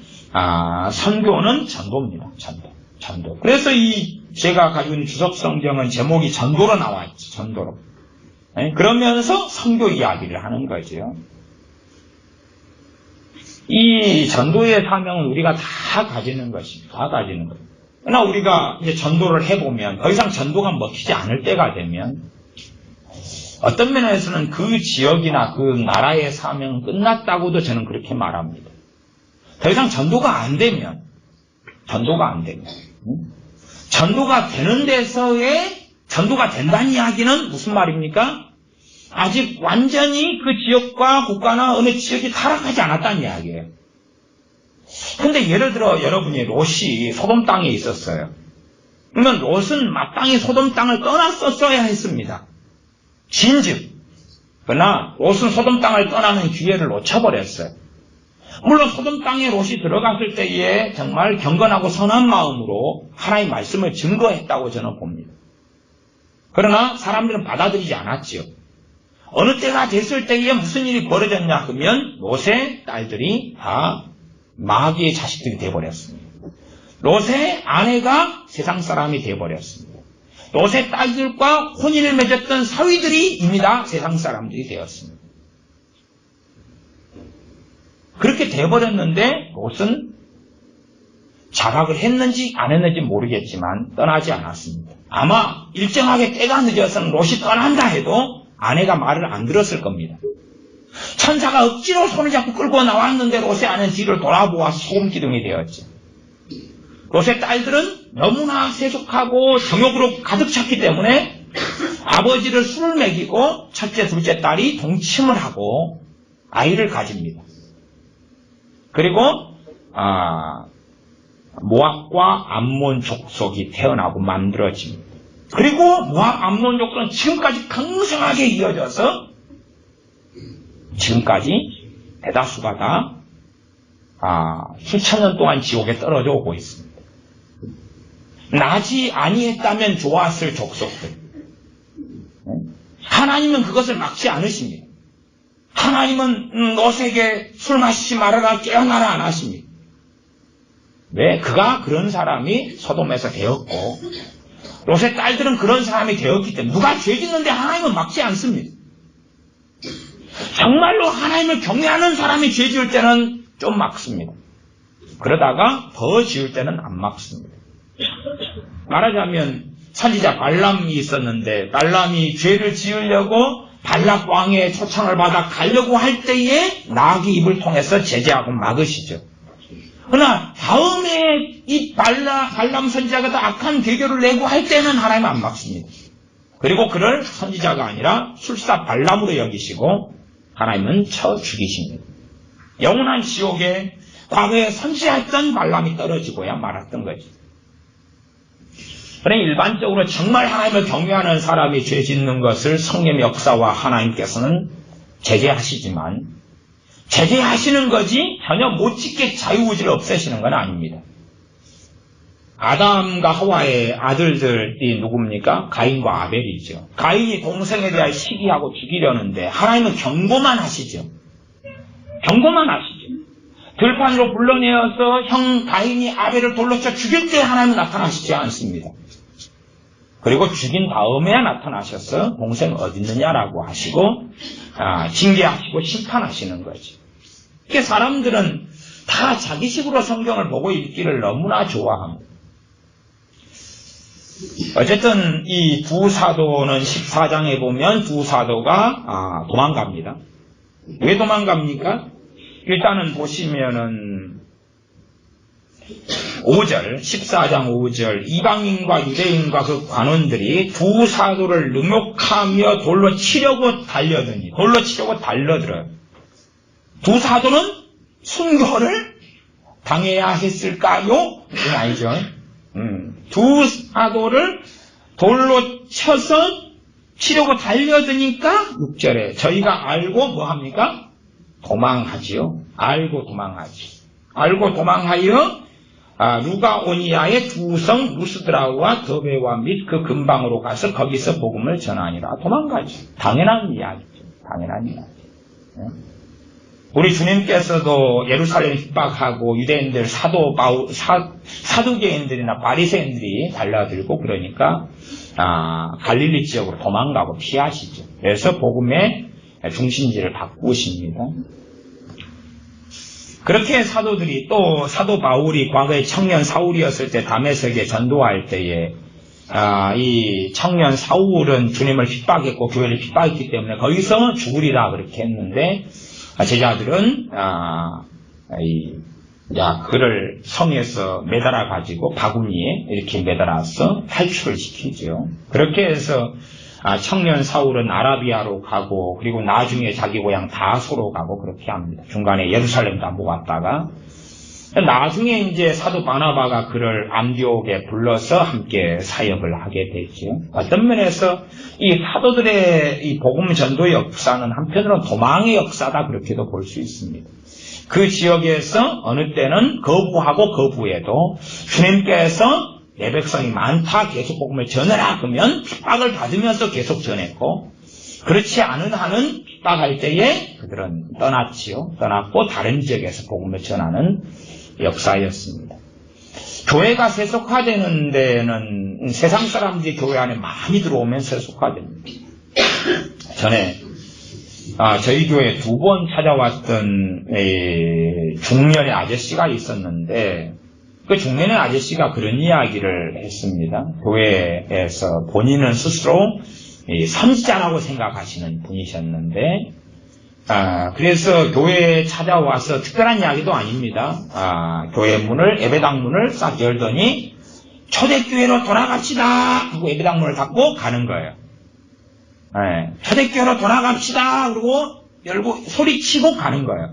선교는 전도입니다. 전도. 그래서 제가 가지고 있는 주석성경은 제목이 전도로 나와 있죠. 전도로. 그러면서 선교 이야기를 하는 거죠. 이 전도의 사명은 우리가 다 가지는 것입니다. 다 가지는 거예요. 그러나 우리가 이제 전도를 해보면 더 이상 전도가 먹히지 않을 때가 되면 어떤 면에서는 그 지역이나 그 나라의 사명은 끝났다고도 저는 그렇게 말합니다. 더 이상 전도가 안 되면 전도가 되는 데서의 전도가 된다는 이야기는 무슨 말입니까? 아직 완전히 그 지역과 국가나 어느 지역이 타락하지 않았다는 이야기예요. 근데 예를 들어 여러분이 롯이 소돔 땅에 있었어요. 그러면 롯은 마땅히 소돔 땅을 떠났었어야 했습니다. 진즉. 그러나 롯은 소돔 땅을 떠나는 기회를 놓쳐버렸어요. 물론 소돔 땅에 롯이 들어갔을 때에 정말 경건하고 선한 마음으로 하나님의 말씀을 증거했다고 저는 봅니다. 그러나 사람들은 받아들이지 않았지요. 어느 때가 됐을 때에 무슨 일이 벌어졌냐 하면 롯의 딸들이 다 마귀의 자식들이 되어버렸습니다. 롯의 아내가 세상 사람이 되어버렸습니다. 롯의 딸들과 혼인을 맺었던 사위들이 이미 다 세상 사람들이 되었습니다. 그렇게 되어버렸는데 롯은 자각을 했는지 안 했는지 모르겠지만 떠나지 않았습니다. 아마 일정하게 때가 늦어서는 롯이 떠난다 해도 아내가 말을 안 들었을 겁니다. 천사가 억지로 손을 잡고 끌고 나왔는데 롯의 아내는 뒤를 돌아보아 소금기둥이 되었죠. 롯의 딸들은 너무나 세속하고 정욕으로 가득 찼기 때문에 아버지를 술을 먹이고 첫째, 둘째 딸이 동침을 하고 아이를 가집니다. 그리고 모압과 암몬 족속이 태어나고 만들어집니다. 그리고 모압, 암몬 족속은 지금까지 강성하게 이어져서 지금까지 대다수가 다 수천 년 동안 지옥에 떨어져 오고 있습니다. 나지 아니했다면 좋았을 족속들. 하나님은 그것을 막지 않으십니다. 하나님은 롯에게 술 마시지 말아라 깨어나라 안 하십니다. 왜? 그가 그런 사람이 소돔에서 되었고 롯의 딸들은 그런 사람이 되었기 때문에 누가 죄 짓는데 하나님은 막지 않습니다. 정말로 하나님을 경외하는 사람이 죄 지을 때는 좀 막습니다. 그러다가 더 지을 때는 안 막습니다. 말하자면 선지자 발람이 있었는데 발람이 죄를 지으려고 발락 왕의 초청을 받아 가려고 할 때에 나귀 입을 통해서 제재하고 막으시죠. 그러나 다음에 이 발람 선지자가 더 악한 계교를 내고 할 때는 하나님 안 막습니다. 그리고 그를 선지자가 아니라 술사 발람으로 여기시고 하나님은 쳐 죽이십니다. 영원한 지옥에 과거에 선지했던 발람이 떨어지고야 말았던 거죠. 그러니 일반적으로 정말 하나님을 경외하는 사람이 죄 짓는 것을 성령의 역사와 하나님께서는 제재하시지만 제재하시는 거지 전혀 못 짓게 자유의지를 없애시는 건 아닙니다. 아담과 하와의 아들들이 누굽니까? 가인과 아벨이죠. 가인이 동생에 대하여 시기하고 죽이려는데 하나님은 경고만 하시죠. 경고만 하시죠. 들판으로 불러내어서 형 가인이 아벨을 돌로 쳐 죽일 때 하나님은 나타나시지 않습니다. 그리고 죽인 다음에야 나타나셔서 동생 어디 있느냐라고 하시고 징계하시고 심판하시는 거죠. 이게 사람들은 다 자기식으로 성경을 보고 읽기를 너무나 좋아합니다. 어쨌든 이 두 사도는 14장에 보면 두 사도가 도망갑니다. 왜 도망갑니까? 일단은 보시면은 5절, 14장 5절, 이방인과 유대인과 그 관원들이 두 사도를 능욕하며 돌로 치려고 달려들어요. 두 사도는 순교를 당해야 했을까요? 그건 아니죠. 두 사도를 돌로 쳐서 치려고 달려드니까 6절에 저희가 알고 뭐합니까? 도망하지요. 알고 도망하여 루가오니아의 두 성 루스드라와 더베와 및 그 근방으로 가서 거기서 복음을 전하니라. 도망가죠. 당연한 이야기죠. 우리 주님께서도 예루살렘 핍박하고 유대인들 사두개인들이나 바리새인들이 달라들고 그러니까 갈릴리 지역으로 도망가고 피하시죠. 그래서 복음의 중심지를 바꾸십니다. 그렇게 사도들이 또 사도 바울이 과거에 청년 사울이었을 때 다메섹에 전도할 때에 이 청년 사울은 주님을 핍박했고 교회를 핍박했기 때문에 거기서 죽으리라 그렇게 했는데 제자들은 그를 성에서 매달아 가지고 바구니에 이렇게 매달아서 탈출을 시키죠. 그렇게 해서 청년 사울은 아라비아로 가고 그리고 나중에 자기 고향 다소로 가고 그렇게 합니다. 중간에 예루살렘도 한번 왔다가 나중에 이제 사도 바나바가 그를 안디옥에 불러서 함께 사역을 하게 되죠. 어떤 면에서 이 사도들의 이 복음 전도의 역사는 한편으로는 도망의 역사다 그렇게도 볼 수 있습니다. 그 지역에서 어느 때는 거부해도 주님께서 내 백성이 많다 계속 복음을 전해라 그러면 핍박을 받으면서 계속 전했고 그렇지 않은 한은 핍박할 때에 그들은 떠났고 다른 지역에서 복음을 전하는 역사였습니다. 교회가 세속화되는 데는 세상 사람들이 교회 안에 많이 들어오면 세속화됩니다. 전에 저희 교회에 2번 찾아왔던 중년의 아저씨가 있었는데 그 중년의 아저씨가 그런 이야기를 했습니다. 교회에서 본인은 스스로 선지자라고 생각하시는 분이셨는데 그래서 교회에 찾아와서 특별한 이야기도 아닙니다. 교회 문을 예배당 문을 싹 열더니 초대교회로 돌아갑시다 하고 예배당 문을 닫고 가는 거예요. 초대교회로 돌아갑시다 그러고 열고 소리치고 가는 거예요.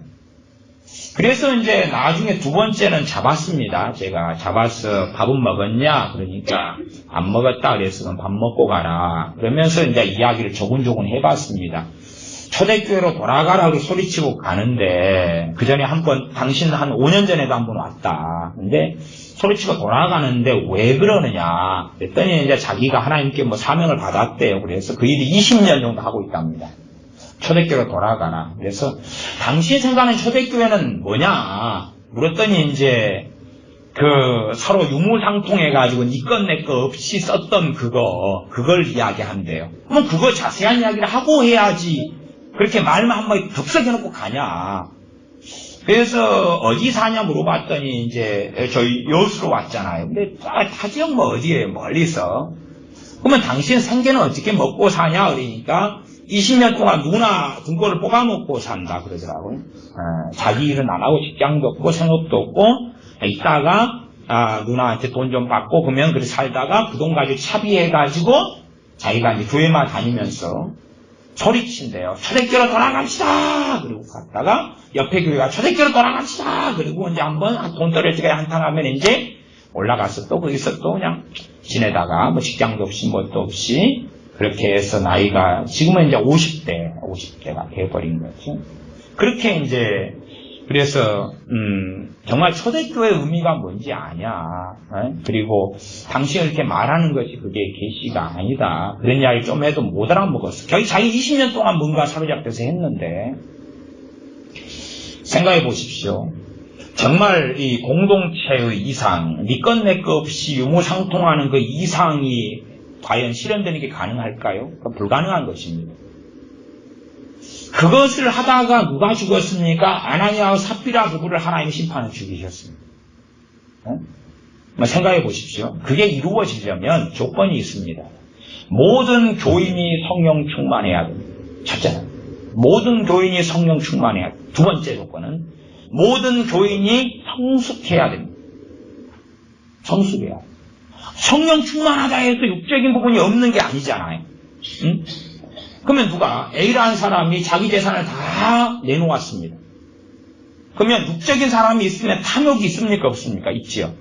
그래서 이제 나중에 2번째는 잡았습니다. 제가 잡아서 밥은 먹었냐? 그러니까 안 먹었다 그래서 그럼 밥 먹고 가라. 그러면서 이제 이야기를 조근조근 해봤습니다. 초대교회로 돌아가라고 소리치고 가는데 그 전에 당신 한 5년 전에도 한 번 왔다. 근데 소리치고 돌아가는데 왜 그러느냐? 그랬더니 이제 자기가 하나님께 사명을 받았대요. 그래서 그 일이 20년 정도 하고 있답니다. 초대교회로 돌아가라. 그래서 당신이 생각하는 초대교회는 뭐냐? 물었더니 이제 서로 유무상통해가지고 니 것 내 것 없이 썼던 그걸 이야기한대요. 그럼 그거 자세한 이야기를 하고 해야지. 그렇게 말만 한번 덥석해놓고 가냐. 그래서 어디 사냐 물어봤더니 이제 저희 여수로 왔잖아요. 근데 타 지역 어디에요? 멀리서. 그러면 당신 생계는 어떻게 먹고 사냐? 그러니까 20년 동안 누나 등골을 뽑아먹고 산다 그러더라고요. 자기 일은 안 하고 직장도 없고 생업도 없고 있다가 누나한테 돈 좀 받고 그러면 그렇게 살다가 그 돈 가지고 차비해가지고 자기가 이제 교회만 다니면서 소리친대요. 초대교회로 돌아갑시다. 그리고 갔다가 옆에 교회가 초대교회로 돌아갑시다. 그리고 이제 한번 돈 떨어지게 한탕하면 이제 올라가서 또 거기서 또 그냥 지내다가 직장도 없이 뭣도 없이 그렇게 해서 나이가 지금은 이제 50대가 돼버린 거죠. 그렇게 이제 그래서 정말 초대교회 의미가 뭔지 아냐. 그리고 당신이 이렇게 말하는 것이 그게 계시가 아니다. 그런 이야기 좀 해도 못 알아먹었어. 자기 20년 동안 뭔가 사로잡혀서 했는데 생각해 보십시오. 정말 이 공동체의 이상, 네 것 내 것 없이 유무상통하는 그 이상이 과연 실현되는 게 가능할까요? 불가능한 것입니다. 그것을 하다가 누가 죽었습니까? 아나니아와 삽비라 부부를 하나님 심판을 죽이셨습니다. 생각해 보십시오. 그게 이루어지려면 조건이 있습니다. 모든 교인이 성령 충만해야 됩니다. 첫째는 모든 교인이 성령 충만해야 됩니다. 두 번째 조건은 모든 교인이 성숙해야 됩니다. 성숙해야 됩니다. 성령 충만하다 해서 육적인 부분이 없는 게 아니잖아요. 응? 그러면 누가 A라는 사람이 자기 재산을 다 내놓았습니다. 그러면 육적인 사람이 있으면 탐욕이 있습니까? 없습니까? 있지요.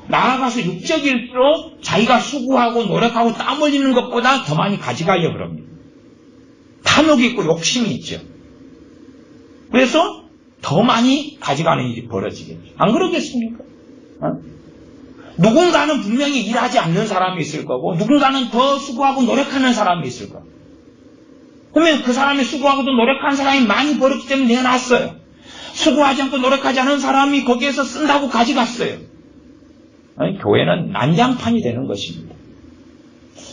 나아가서 육적일수록 자기가 수고하고 노력하고 땀 흘리는 것보다 더 많이 가져가려고 합니다. 탐욕이 있고 욕심이 있죠. 그래서 더 많이 가져가는 일이 벌어지겠죠. 안 그러겠습니까? 누군가는 분명히 일하지 않는 사람이 있을 거고 누군가는 더 수고하고 노력하는 사람이 있을 거고 그러면 그 사람이 수고하고도 노력하는 사람이 많이 벌었기 때문에 내놨어요. 수고하지 않고 노력하지 않은 사람이 거기에서 쓴다고 가져갔어요. 교회는 난장판이 되는 것입니다.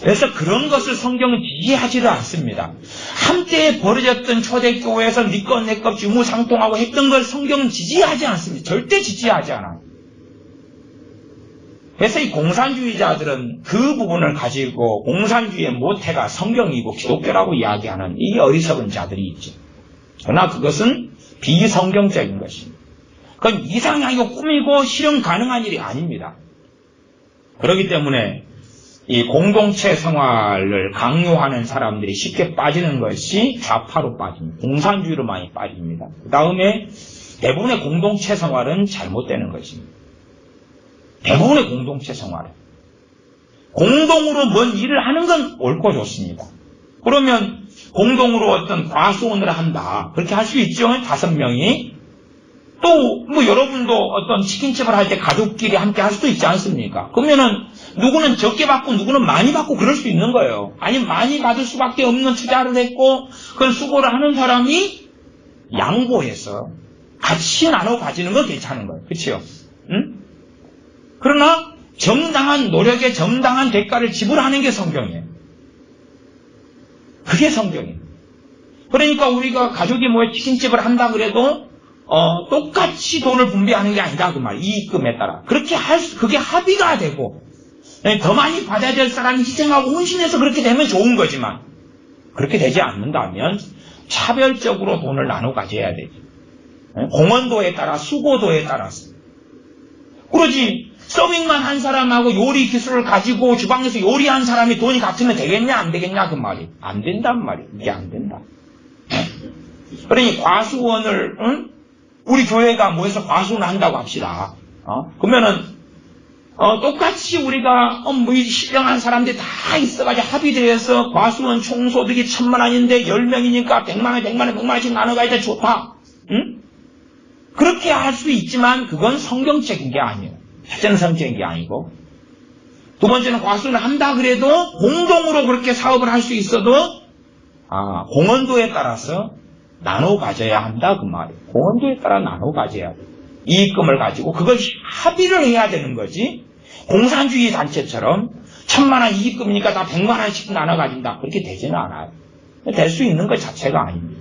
그래서 그런 것을 성경은 지지하지를 않습니다. 한때 벌어졌던 초대교회에서 네 것 내 것 유무상통하고 했던 걸 성경은 지지하지 않습니다. 절대 지지하지 않아요. 그래서 이 공산주의자들은 그 부분을 가지고 공산주의의 모태가 성경이고 기독교라고 이야기하는 이 어리석은 자들이 있죠. 그러나 그것은 비성경적인 것입니다. 그건 이상하고 꾸미고 실현 가능한 일이 아닙니다. 그렇기 때문에 이 공동체 생활을 강요하는 사람들이 쉽게 빠지는 것이 좌파로 빠집니다. 공산주의로 많이 빠집니다. 그 다음에 대부분의 공동체 생활은 잘못되는 것입니다. 대부분의 공동체 생활은 공동으로 뭔 일을 하는 건 옳고 좋습니다. 그러면 공동으로 어떤 과수원을 한다. 그렇게 할 수 있죠. 5명이. 또 뭐 여러분도 어떤 치킨집을 할 때 가족끼리 함께 할 수도 있지 않습니까? 그러면은 누구는 적게 받고 누구는 많이 받고 그럴 수 있는 거예요. 아니 많이 받을 수밖에 없는 투자를 했고 그런 수고를 하는 사람이 양보해서 같이 나눠 가지는 건 괜찮은 거예요. 그렇죠? 응? 그러나 정당한 노력에 정당한 대가를 지불하는 게 성경이에요. 그게 성경이에요. 그러니까 우리가 가족이 모여 치킨집을 한다 그래도 똑같이 돈을 분배하는 게 아니다 그 말. 이익금에 따라. 그렇게 그게 합의가 되고 더 많이 받아야 될 사람이 희생하고 헌신해서 그렇게 되면 좋은 거지만 그렇게 되지 않는다면 차별적으로 돈을 나눠 가져야 되죠. 공헌도에 따라 수고도에 따라서. 그러지 서빙만 한 사람하고 요리 기술을 가지고 주방에서 요리한 사람이 돈이 같으면 되겠냐 안 되겠냐 그 말이. 안 된단 말이에요. 이게 안 된다. 그러니 과수원을 우리 교회가 모여서 과수원을 한다고 합시다. 그러면은 똑같이 우리가 신령한 사람들이 다 있어가지고 합의돼서 과수원 총소득이 1000만 원인데 10명이니까 100만 원, 100만 원, 100만 원씩 나눠가야 돼 좋다. 응? 그렇게 할 수 있지만 그건 성경적인 게 아니에요. 첫째는 성경적인 게 아니고 두 번째는 과수원을 한다 그래도 공동으로 그렇게 사업을 할 수 있어도 공헌도에 따라서 나눠 가져야 한다 그 말이에요. 공헌도에 따라 나눠 가져야 돼. 이익금을 가지고 그걸 합의를 해야 되는 거지. 공산주의 단체처럼 1000만 원 이익금이니까 다 100만 원씩 나눠 가진다. 그렇게 되지는 않아요. 될 수 있는 것 자체가 아닙니다.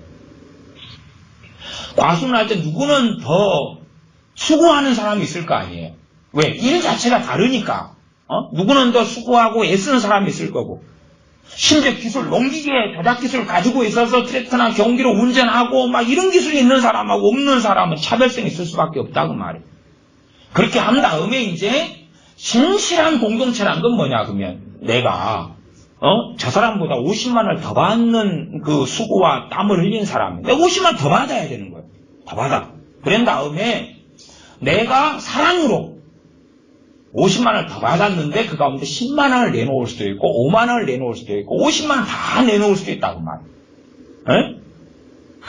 과수는 할 때 누구는 더 수고하는 사람이 있을 거 아니에요. 왜? 일 자체가 다르니까. 누구는 더 수고하고 애쓰는 사람이 있을 거고. 심지어 기술, 농기계 조작 기술 가지고 있어서 트랙터나 경기로 운전하고 막 이런 기술이 있는 사람하고 없는 사람은 차별성이 있을 수밖에 없다고 말이에요. 그렇게 한 다음에 이제 진실한 공동체란 건 뭐냐 그러면 내가 저 사람보다 50만 원을 더 받는 그 수고와 땀을 흘린 사람이 내가 50만 원 더 받아야 되는 거예요. 더 받아. 그런 다음에 내가 사랑으로 50만 원을 더 받았는데 그 가운데 10만 원을 내놓을 수도 있고 5만 원을 내놓을 수도 있고 50만 원 다 내놓을 수도 있다고 말이에요.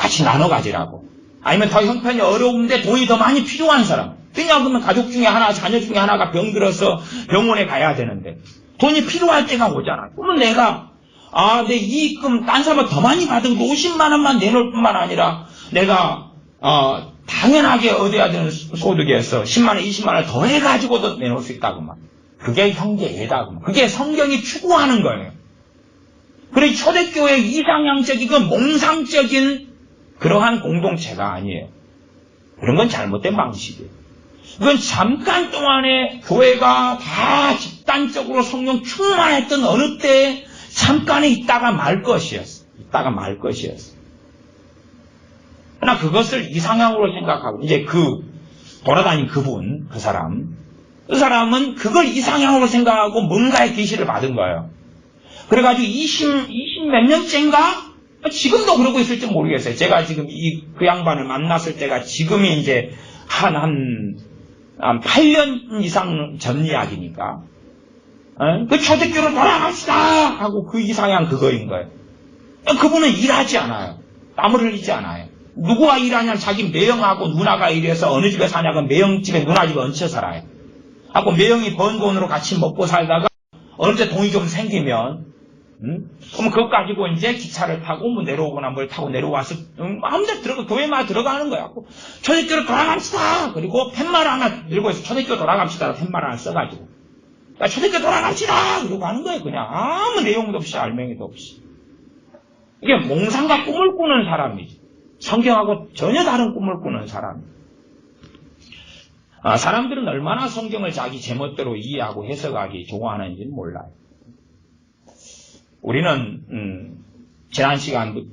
같이 나눠 가지라고. 아니면 더 형편이 어려운데 돈이 더 많이 필요한 사람. 왜냐하면 가족 중에 하나, 자녀 중에 하나가 병들어서 병원에 가야 되는데 돈이 필요할 때가 오잖아. 그러면 내가 내 이익금 딴 사람보다 더 많이 받은 50만 원만 내놓을 뿐만 아니라 내가 당연하게 얻어야 되는 소득에서 10만 원, 20만 원 더 해가지고도 내놓을 수 있다고만. 그게 형제애다고만. 그게 성경이 추구하는 거예요. 그래 초대교회 이상향적이고 몽상적인 그러한 공동체가 아니에요. 그런 건 잘못된 방식이에요. 이건 잠깐 동안에 교회가 다 집단적으로 성령 충만했던 어느 때 잠깐에 있다가 말 것이었어. 그러나 그것을 이상향으로 생각하고 이제 돌아다닌 그 사람은 그걸 이상향으로 생각하고 뭔가의 계시를 받은 거예요. 그래가지고 20 몇 년째인가? 지금도 그러고 있을지 모르겠어요. 제가 지금 그 양반을 만났을 때가 지금이 이제 한 8년 이상 전 이야기니까. 그 초대교로 돌아갑시다! 하고 그 이상향 그거인 거예요. 그분은 일하지 않아요. 땀을 흘리지 않아요. 누구와 일하냐면 자기 매형하고 누나가 일해서 어느 집에 사냐고 매형 집에 누나 집에 얹혀 살아요. 하고 매형이 번 돈으로 같이 먹고 살다가 어느 때 돈이 좀 생기면 그럼 그거 가지고 이제 기차를 타고 뭐 내려오거나 뭘 타고 내려와서 아무데나 교회마다 들어가는 거야. 초대교로 돌아갑시다. 그리고 팻말 하나 들고 있어. 초대교로 돌아갑시다. 팻말 하나 써가지고. 초대교로 돌아갑시다. 그러고 하는 거예요. 그냥 아무 내용도 없이 알맹이도 없이. 이게 몽상과 꿈을 꾸는 사람이지. 성경하고 전혀 다른 꿈을 꾸는 사람. 사람들은 얼마나 성경을 자기 제멋대로 이해하고 해석하기 좋아하는지는 몰라요. 우리는 지난 시간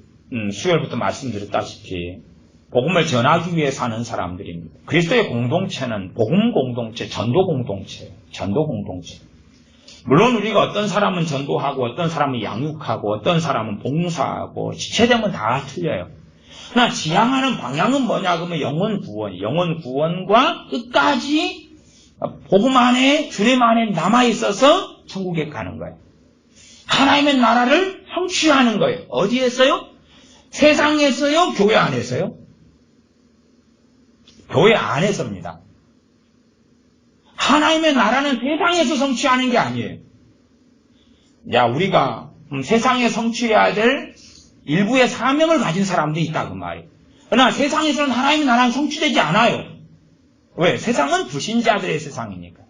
수요일부터 말씀드렸다시피 복음을 전하기 위해 사는 사람들입니다. 그리스도의 공동체는 복음 공동체, 전도 공동체. 물론 우리가 어떤 사람은 전도하고 어떤 사람은 양육하고 어떤 사람은 봉사하고 지체되면 다 틀려요. 그러나 지향하는 방향은 뭐냐 그러면 영혼 구원과 끝까지 복음 안에 주님 안에 남아있어서 천국에 가는 거예요. 하나님의 나라를 성취하는 거예요. 어디에서요? 세상에서요? 교회 안에서요? 교회 안에서입니다. 하나님의 나라는 세상에서 성취하는 게 아니에요. 우리가 세상에 성취해야 될 일부의 사명을 가진 사람들이 있다 그 말이에요. 그러나 세상에서는 하나님의 나라는 성취되지 않아요. 왜? 세상은 불신자들의 세상이니까.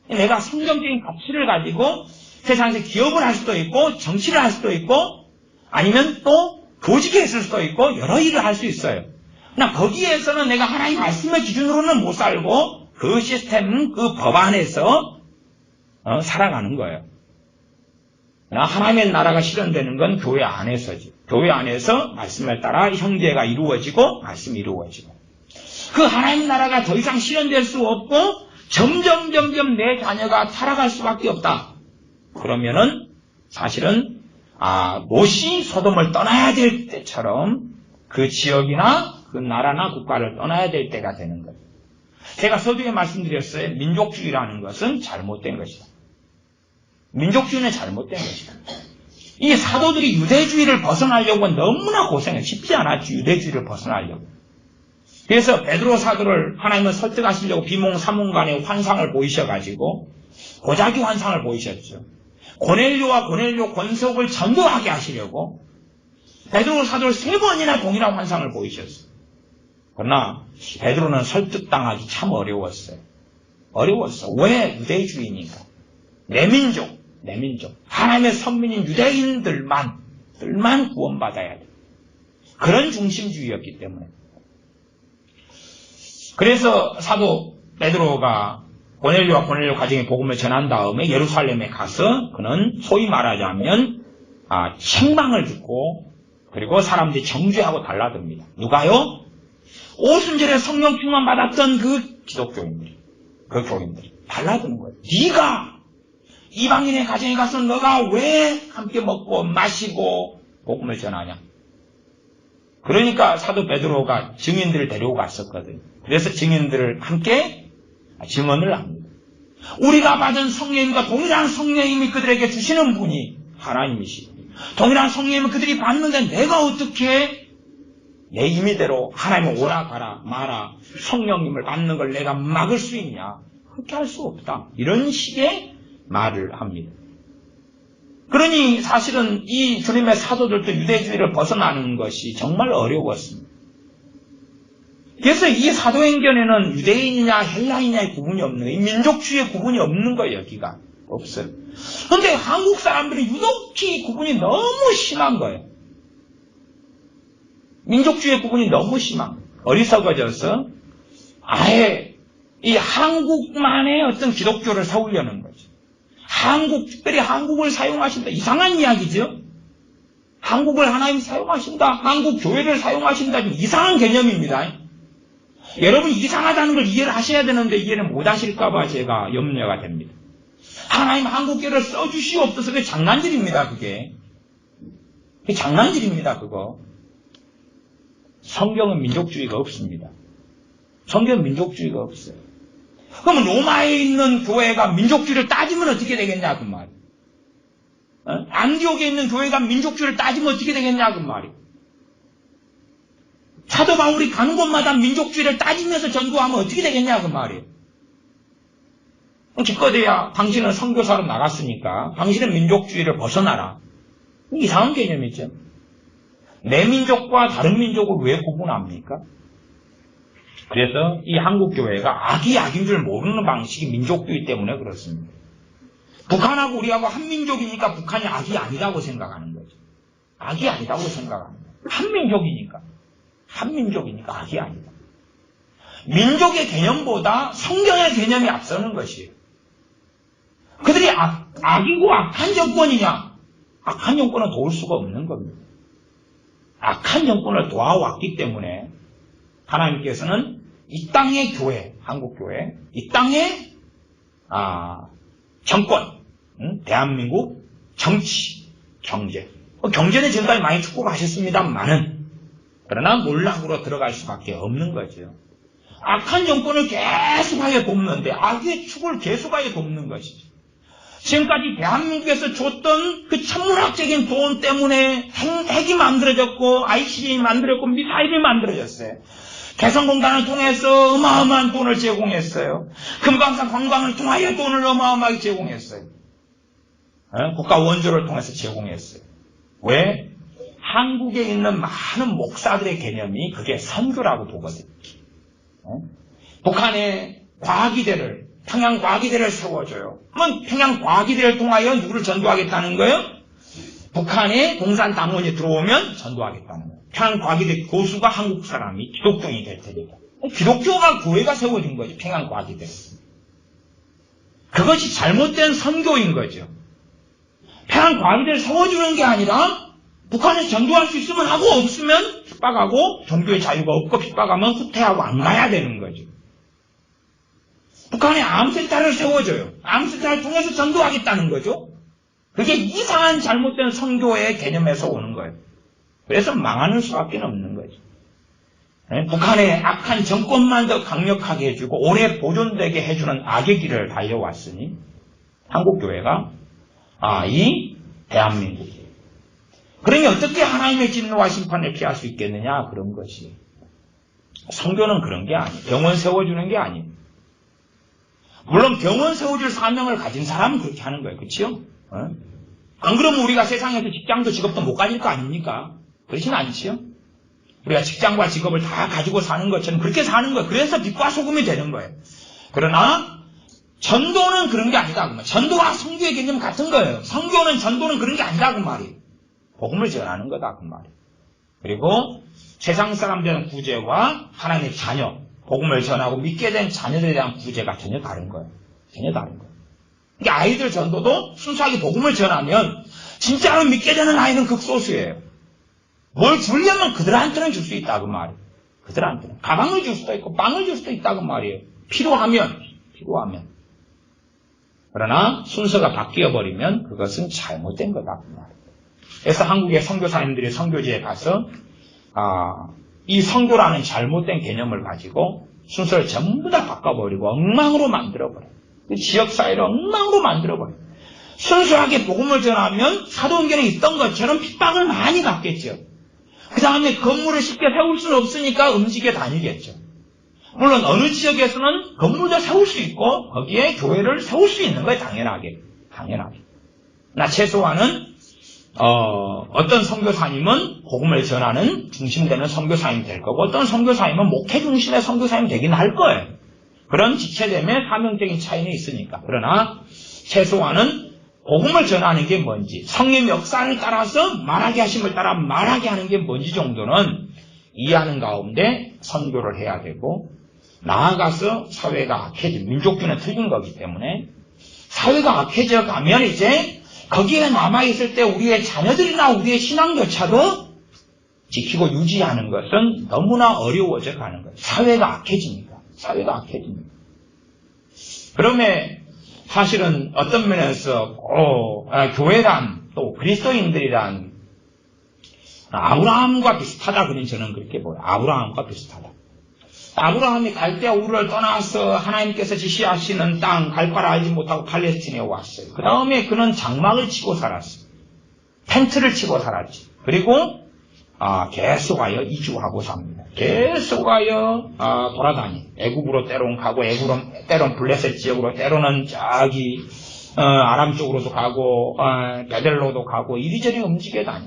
내가 성경적인 가치를 가지고 세상에서 기업을 할 수도 있고 정치를 할 수도 있고 아니면 또 교직에 있을 수도 있고 여러 일을 할 수 있어요. 그러나 거기에서는 내가 하나님 말씀의 기준으로는 못 살고 그 시스템, 그 법 안에서 살아가는 거예요. 그러나 하나님의 나라가 실현되는 건 교회 안에서지. 교회 안에서 말씀을 따라 형제가 이루어지고 말씀이 이루어지고 그 하나님의 나라가 더 이상 실현될 수 없고 점점 내 자녀가 타락할 수밖에 없다. 그러면은 사실은 못이 소돔을 떠나야 될 때처럼 그 지역이나 그 나라나 국가를 떠나야 될 때가 되는 거예요. 제가 서두에 말씀드렸어요. 민족주의라는 것은 잘못된 것이다. 민족주의는 잘못된 것이다. 이 사도들이 유대주의를 벗어나려고 너무나 고생해. 쉽지 않았지. 유대주의를 벗어나려고. 그래서 베드로 사도를 하나님을 설득하시려고 비몽사몽간에 환상을 보이셔가지고 고자기 환상을 보이셨죠. 고넬료와 고넬료 권속을 전도하게 하시려고 베드로 사도를 3번이나 동일한 환상을 보이셨어요. 그러나 베드로는 설득당하기 참 어려웠어요. 왜? 유대주의니까. 내 민족. 하나님의 선민인 유대인들만 구원받아야 돼. 그런 중심주의였기 때문에. 그래서 사도 베드로가 고넬료와 고넬료 가정의 복음을 전한 다음에 예루살렘에 가서 그는 소위 말하자면 책망을 듣고 그리고 사람들이 정죄하고 달라듭니다. 누가요? 오순절에 성령 충만 받았던 그 기독교인들이, 그 교인들이 달라드는 거예요. 네가 이방인의 가정에 가서 너가 왜 함께 먹고 마시고 복음을 전하냐? 그러니까 사도 베드로가 증인들을 데리고 갔었거든요. 그래서 증인들을 함께 증언을 합니다. 우리가 받은 성령님과 동일한 성령님이 그들에게 주시는 분이 하나님이시고 동일한 성령님을 그들이 받는데 내가 어떻게 내 임의대로 하나님을 오라 가라 마라 성령님을 받는 걸 내가 막을 수 있냐? 그렇게 할 수 없다. 이런 식의 말을 합니다. 그러니 사실은 이 주님의 사도들도 유대주의를 벗어나는 것이 정말 어려웠습니다. 그래서 이 사도행전에는 유대인이냐 헬라인이냐의 구분이 없는 거예요. 민족주의의 구분이 없는 거예요. 여기가 없어요. 그런데 한국 사람들이 유독히 구분이 너무 심한 거예요. 민족주의의 구분이 너무 심한 거예요. 어리석어져서 아예 이 한국만의 어떤 기독교를 세우려는 거죠. 특별히 한국을 사용하신다. 이상한 이야기죠. 한국을 하나님 사용하신다. 한국 교회를 사용하신다. 이상한 개념입니다. 여러분 이상하다는 걸 이해를 하셔야 되는데 이해를 못 하실까봐 제가 염려가 됩니다. 하나님 한국교회를 써주시옵소서. 그게 장난질입니다. 그게 장난질입니다. 그거. 성경은 민족주의가 없습니다. 성경은 민족주의가 없어요. 그러면 로마에 있는 교회가 민족주의를 따지면 어떻게 되겠냐 그 말이에요. 안디옥에 있는 교회가 민족주의를 따지면 어떻게 되겠냐 그 말이에요. 사도 바울이 가는 곳마다 민족주의를 따지면서 전도하면 어떻게 되겠냐 그 말이에요. 기껏해야 당신은 선교사로 나갔으니까 당신은 민족주의를 벗어나라. 이상한 개념이죠. 내 민족과 다른 민족을 왜 구분합니까? 그래서 이 한국교회가 악이 악인 줄 모르는 방식이 민족주의 때문에 그렇습니다. 북한하고 우리하고 한민족이니까 북한이 악이 아니라고 생각하는 거죠. 악이 아니라고 생각하는 거예요. 한민족이니까 악이 아니다. 민족의 개념보다 성경의 개념이 앞서는 것이에요. 그들이 악이고 악한 정권이냐? 악한 정권은 도울 수가 없는 겁니다. 악한 정권을 도와왔기 때문에 하나님께서는 이 땅의 교회, 한국교회, 이 땅의 정권, 대한민국 정치, 경제. 경제는 지금까지 많이 축복하셨습니다만은 그러나 몰락으로 들어갈 수밖에 없는 거죠. 악한 정권을 계속하게 돕는데 악의 축을 계속하게 돕는 것이죠. 지금까지 대한민국에서 줬던 그 천문학적인 돈 때문에 핵이 만들어졌고 ICBM이 만들어졌고 미사일이 만들어졌어요. 개성공단을 통해서 어마어마한 돈을 제공했어요. 금강산 관광을 통하여 돈을 어마어마하게 제공했어요. 국가 원조를 통해서 제공했어요. 왜? 한국에 있는 많은 목사들의 개념이 그게 선교라고 보거든요. 북한의 과학이대를 평양과학이대를 세워줘요. 그러면 평양과학이대를 통하여 누구를 전도하겠다는 거예요? 북한의 공산당원이 들어오면 전도하겠다는 거예요. 평양과학이대 교수가 한국 사람이 기독교인이 될 테니까. 기독교가 교회가 세워진 거죠. 평양과학이대. 그것이 잘못된 선교인 거죠. 평양과학이대를 세워주는 게 아니라 북한에서 전도할 수 있으면 하고 없으면 핍박하고 종교의 자유가 없고 핍박하면 후퇴하고 안 가야 되는 거죠. 북한에 암센터를 세워줘요. 암센터를 통해서 전도하겠다는 거죠. 그게 이상한 잘못된 선교의 개념에서 오는 거예요. 그래서 망하는 수밖에 없는 거죠. 북한의 악한 정권만 더 강력하게 해주고 오래 보존되게 해주는 악의 길을 달려왔으니 한국교회가 이 대한민국이에요. 그러니 어떻게 하나님의 진노와 심판을 피할 수 있겠느냐 그런 것이. 선교는 그런 게 아니에요. 병원 세워주는 게 아니에요. 물론 병원 세워줄 사명을 가진 사람은 그렇게 하는 거예요. 그렇죠? 안 그러면 우리가 세상에서 직장도 직업도 못 가질 거 아닙니까? 그렇진 않지요? 우리가 직장과 직업을 다 가지고 사는 것처럼 그렇게 사는 거예요. 그래서 빛과 소금이 되는 거예요. 그러나 전도는 그런 게 아니다. 그 말이에요. 전도와 선교의 개념 같은 거예요. 선교는 전도는 그런 게 아니다. 그 말이에요. 복음을 전하는 거다. 그 말이에요. 그리고 세상 사람들의 구제와 하나님의 자녀, 복음을 전하고 믿게 된 자녀들에 대한 구제가 전혀 다른 거예요. 전혀 다른 거예요. 그러니까 아이들 전도도 순수하게 복음을 전하면 진짜로 믿게 되는 아이는 극소수예요. 뭘 주려면 그들한테는 줄 수 있다. 그 말이에요. 그들한테는. 가방을 줄 수도 있고 빵을 줄 수도 있다. 그 말이에요. 필요하면. 그러나 순서가 바뀌어버리면 그것은 잘못된 거다. 그 말이에요. 그래서 한국의 선교사님들이 선교지에 가서 이 선교라는 잘못된 개념을 가지고 순서를 전부 다 바꿔버리고 엉망으로 만들어버려요. 지역사회를 엉망으로 만들어버려요. 순수하게 복음을 전하면 사도행전에 있던 것처럼 핍박을 많이 받겠죠. 그 다음에 건물을 쉽게 세울 수는 없으니까 움직여 다니겠죠. 물론 어느 지역에서는 건물도 세울 수 있고 거기에 교회를 세울 수 있는 거예요. 당연하게. 나 최소한은 어떤 선교사님은 복음을 전하는 중심되는 선교사님이 될 거고 어떤 선교사님은 목회 중심의 선교사님이 되긴 할 거예요. 그런 지체됨의 사명적인 차이는 있으니까. 그러나 최소한은 복음을 전하는 게 뭔지 성령의 역사를 따라서 말하게 하심을 따라 말하게 하는 게 뭔지 정도는 이해하는 가운데 선교를 해야 되고 나아가서 사회가 악해진 민족주는 틀린 거기 때문에 사회가 악해져 가면 이제 거기에 남아있을 때 우리의 자녀들이나 우리의 신앙조차도 지키고 유지하는 것은 너무나 어려워져 가는 거예요. 사회가 악해집니다. 그러면 사실은 어떤 면에서 교회란 또 그리스도인들이란 아브라함과 비슷하다 그런 저는 그렇게 보여요. 아브라함과 비슷하다. 아브라함이 갈대아 우르를 떠나서 하나님께서 지시하시는 땅 갈 바를 알지 못하고 팔레스틴에 왔어요. 그 다음에 그는 장막을 치고 살았어요. 텐트를 치고 살았지. 그리고 계속하여 이주하고 삽니다. 계속하여 돌아다니. 애굽으로 때론 가고 때론 블레셋 지역으로 때로는 저기 아람 쪽으로도 가고 베델로도 가고 이리저리 움직여 다녀.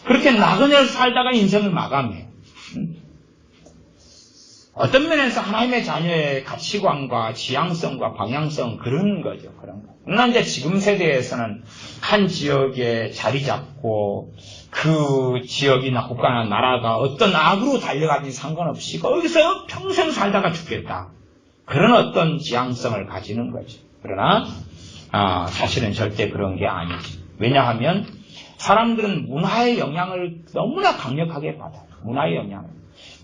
그렇게 나그네를 살다가 인생을 마감해요. 어떤 면에서 하나님의 자녀의 가치관과 지향성과 방향성 그런 거죠. 그런 거. 그러나 이제 지금 세대에서는 한 지역에 자리 잡고 그 지역이나 국가나 나라가 어떤 악으로 달려가든지 상관없이 거기서 평생 살다가 죽겠다. 그런 어떤 지향성을 가지는 거죠. 그러나 사실은 절대 그런 게 아니지. 왜냐하면 사람들은 문화의 영향을 너무나 강력하게 받아요. 문화의 영향을.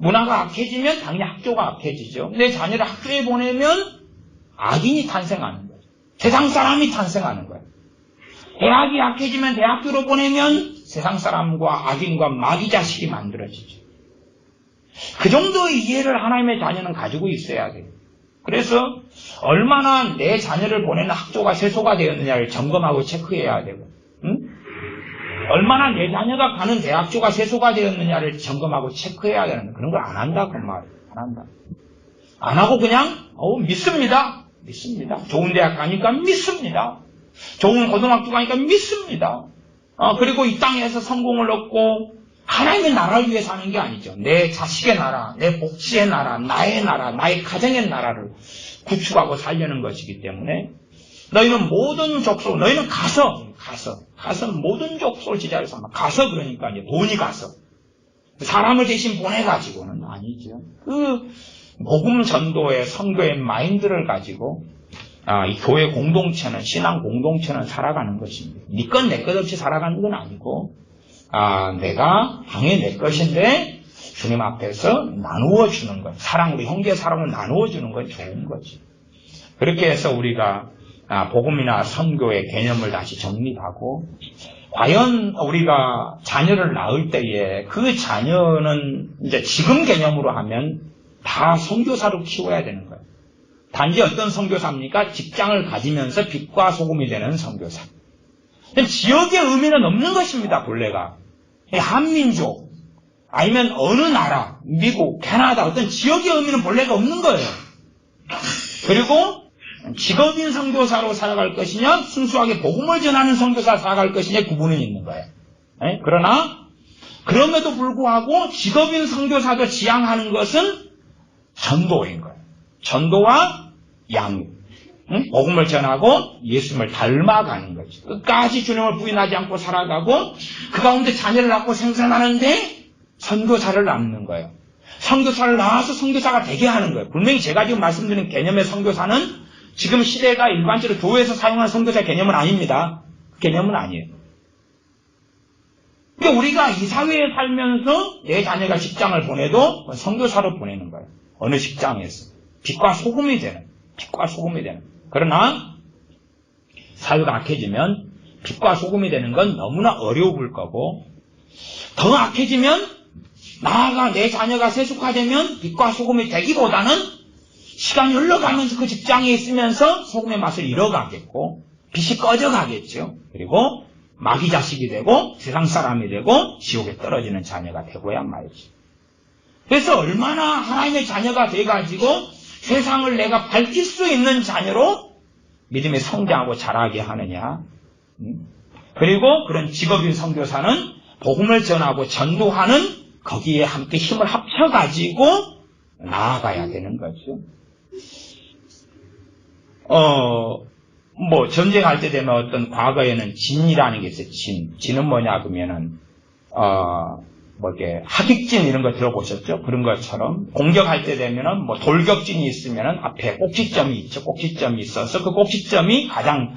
문화가 악해지면 당연히 학교가 악해지죠. 내 자녀를 학교에 보내면 악인이 탄생하는 거예요. 세상 사람이 탄생하는 거예요. 대학이 악해지면 대학교로 보내면 세상 사람과 악인과 마귀 자식이 만들어지죠. 그 정도의 이해를 하나님의 자녀는 가지고 있어야 돼요. 그래서 얼마나 내 자녀를 보내는 학교가 세소가 되었느냐를 점검하고 체크해야 되고 얼마나 내 자녀가 가는 대학교가 세소가 되었느냐를 점검하고 체크해야 되는데 그런 걸 안 한다 그 말이에요. 안 한다. 안 하고 그냥 믿습니다. 좋은 대학 가니까 믿습니다. 좋은 고등학교 가니까 믿습니다. 그리고 이 땅에서 성공을 얻고 하나님의 나라를 위해 사는 게 아니죠. 내 자식의 나라, 내 복지의 나라, 나의 가정의 나라를 구축하고 살려는 것이기 때문에 너희는 모든 족속, 너희는 가서 모든 족속을 지자를 삼아. 가서 그러니까 이제 돈이 가서. 사람을 대신 보내가지고는 아니죠. 그 복음 전도의 선교의 마인드를 가지고 이 교회 공동체는, 신앙 공동체는 살아가는 것입니다. 네 것 내 것 없이 살아가는 건 아니고 내가 당연히 내 것인데 주님 앞에서 나누어 주는 것, 사랑으로 형제 사랑을 나누어 주는 건 좋은 거지. 그렇게 해서 우리가 복음이나 선교의 개념을 다시 정립하고 과연 우리가 자녀를 낳을 때에 그 자녀는 이제 지금 개념으로 하면 다 선교사로 키워야 되는 거예요. 단지 어떤 선교사입니까? 직장을 가지면서 빛과 소금이 되는 선교사. 지역의 의미는 없는 것입니다. 본래가. 한민족 아니면 어느 나라, 미국, 캐나다 어떤 지역의 의미는 본래가 없는 거예요. 그리고 직업인 선교사로 살아갈 것이냐 순수하게 복음을 전하는 선교사로 살아갈 것이냐 구분은 있는 거예요. 그러나 그럼에도 불구하고 직업인 선교사도 지향하는 것은 전도인 거예요. 전도와 양육. 복음을 전하고 예수님을 닮아가는 거죠. 끝까지 주님을 부인하지 않고 살아가고 그 가운데 자녀를 낳고 생산하는데 선교사를 낳는 거예요. 선교사를 낳아서 선교사가 되게 하는 거예요. 분명히 제가 지금 말씀드린 개념의 선교사는 지금 시대가 일반적으로 교회에서 사용하는 선교사 개념은 아닙니다. 그 개념은 아니에요. 그러니까 우리가 이 사회에 살면서 내 자녀가 직장을 보내도 선교사로 보내는 거예요. 어느 직장에서. 빛과 소금이 되는. 그러나 사회가 악해지면 빛과 소금이 되는 건 너무나 어려울 거고 더 악해지면 나아가 내 자녀가 세속화되면 빛과 소금이 되기보다는 시간이 흘러가면서 그 직장에 있으면서 소금의 맛을 잃어가겠고 빛이 꺼져가겠죠. 그리고 마귀 자식이 되고 세상 사람이 되고 지옥에 떨어지는 자녀가 되고야 말이지. 그래서 얼마나 하나님의 자녀가 돼가지고 세상을 내가 밝힐 수 있는 자녀로 믿음이 성장하고 자라게 하느냐. 그리고 그런 직업인 선교사는 복음을 전하고 전도하는 거기에 함께 힘을 합쳐가지고 나아가야 되는 거죠. 전쟁할 때 되면 어떤 과거에는 진이라는 게 있어요. 진은 뭐냐 그러면은, 하객진 이런 거 들어보셨죠? 그런 것처럼 공격할 때 되면은 돌격진이 있으면은 앞에 꼭지점이 있죠. 꼭지점이 있어서 그 꼭지점이 가장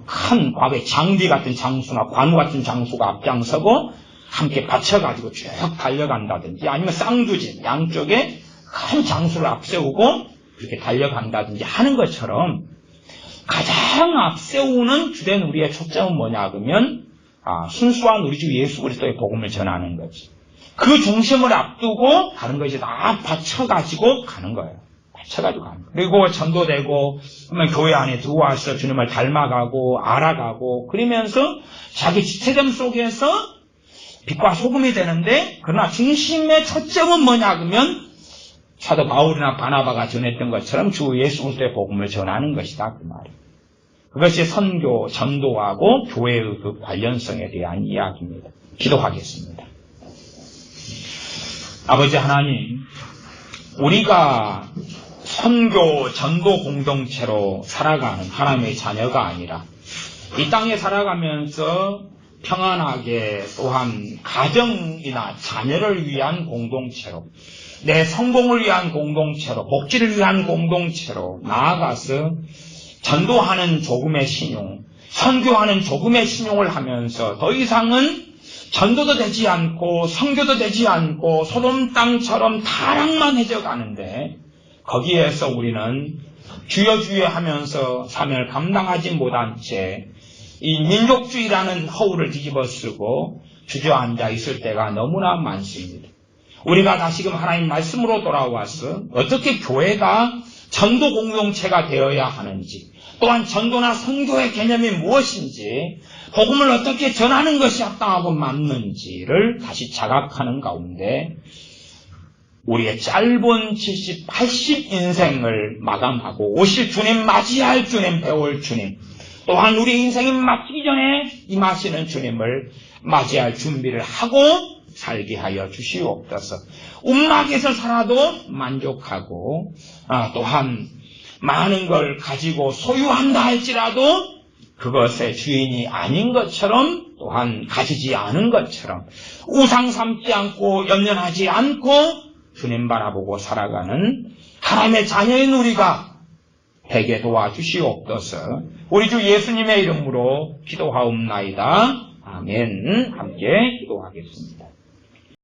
큰 과거의 장비 같은 장수나 관우 같은 장수가 앞장서고 함께 받쳐가지고 쭉 달려간다든지 아니면 쌍두진 양쪽에 큰 장수를 앞세우고 그렇게 달려간다든지 하는 것처럼 가장 앞세우는 주된 우리의 초점은 뭐냐 그러면 순수한 우리 주 예수 그리스도의 복음을 전하는 거지. 그 중심을 앞두고 다른 것이 다 받쳐가지고 가는 거예요. 받쳐가지고 가는 거예요. 그리고 전도되고 그러면 교회 안에 들어와서 주님을 닮아가고 알아가고 그러면서 자기 지체됨 속에서 빛과 소금이 되는데 그러나 중심의 초점은 뭐냐 그러면 사도 바울이나 바나바가 전했던 것처럼 주 예수 그리스도의 복음을 전하는 것이다 그 말이에요. 그것이 선교, 전도하고 교회의 그 관련성에 대한 이야기입니다. 기도하겠습니다. 아버지 하나님, 우리가 선교, 전도 공동체로 살아가는 하나님의 자녀가 아니라 이 땅에 살아가면서 평안하게 또한 가정이나 자녀를 위한 공동체로 내 성공을 위한 공동체로 복지를 위한 공동체로 나아가서 전도하는 조금의 신용, 선교하는 조금의 신용을 하면서 더 이상은 전도도 되지 않고 선교도 되지 않고 소돔 땅처럼 타락만 해져가는데 거기에서 우리는 주여 주여 하면서 사명을 감당하지 못한 채 이 민족주의라는 허울을 뒤집어 쓰고 주저앉아 있을 때가 너무나 많습니다. 우리가 다시금 하나님 말씀으로 돌아와서 어떻게 교회가 전도 공동체가 되어야 하는지 또한 전도나 선교의 개념이 무엇인지 복음을 어떻게 전하는 것이 합당하고 맞는지를 다시 자각하는 가운데 우리의 짧은 70, 80 인생을 마감하고 오실 주님, 맞이할 주님, 배울 주님 또한 우리 인생이 마치기 전에 임하시는 주님을 맞이할 준비를 하고 살게 하여 주시옵소서. 움막에서 살아도 만족하고 또한 많은 걸 가지고 소유한다 할지라도 그것의 주인이 아닌 것처럼 또한 가지지 않은 것처럼 우상 삼지 않고 연연하지 않고 주님 바라보고 살아가는 하나님의 자녀인 우리가 되게 도와주시옵소서. 우리 주 예수님의 이름으로 기도하옵나이다. 아멘. 함께 기도하겠습니다.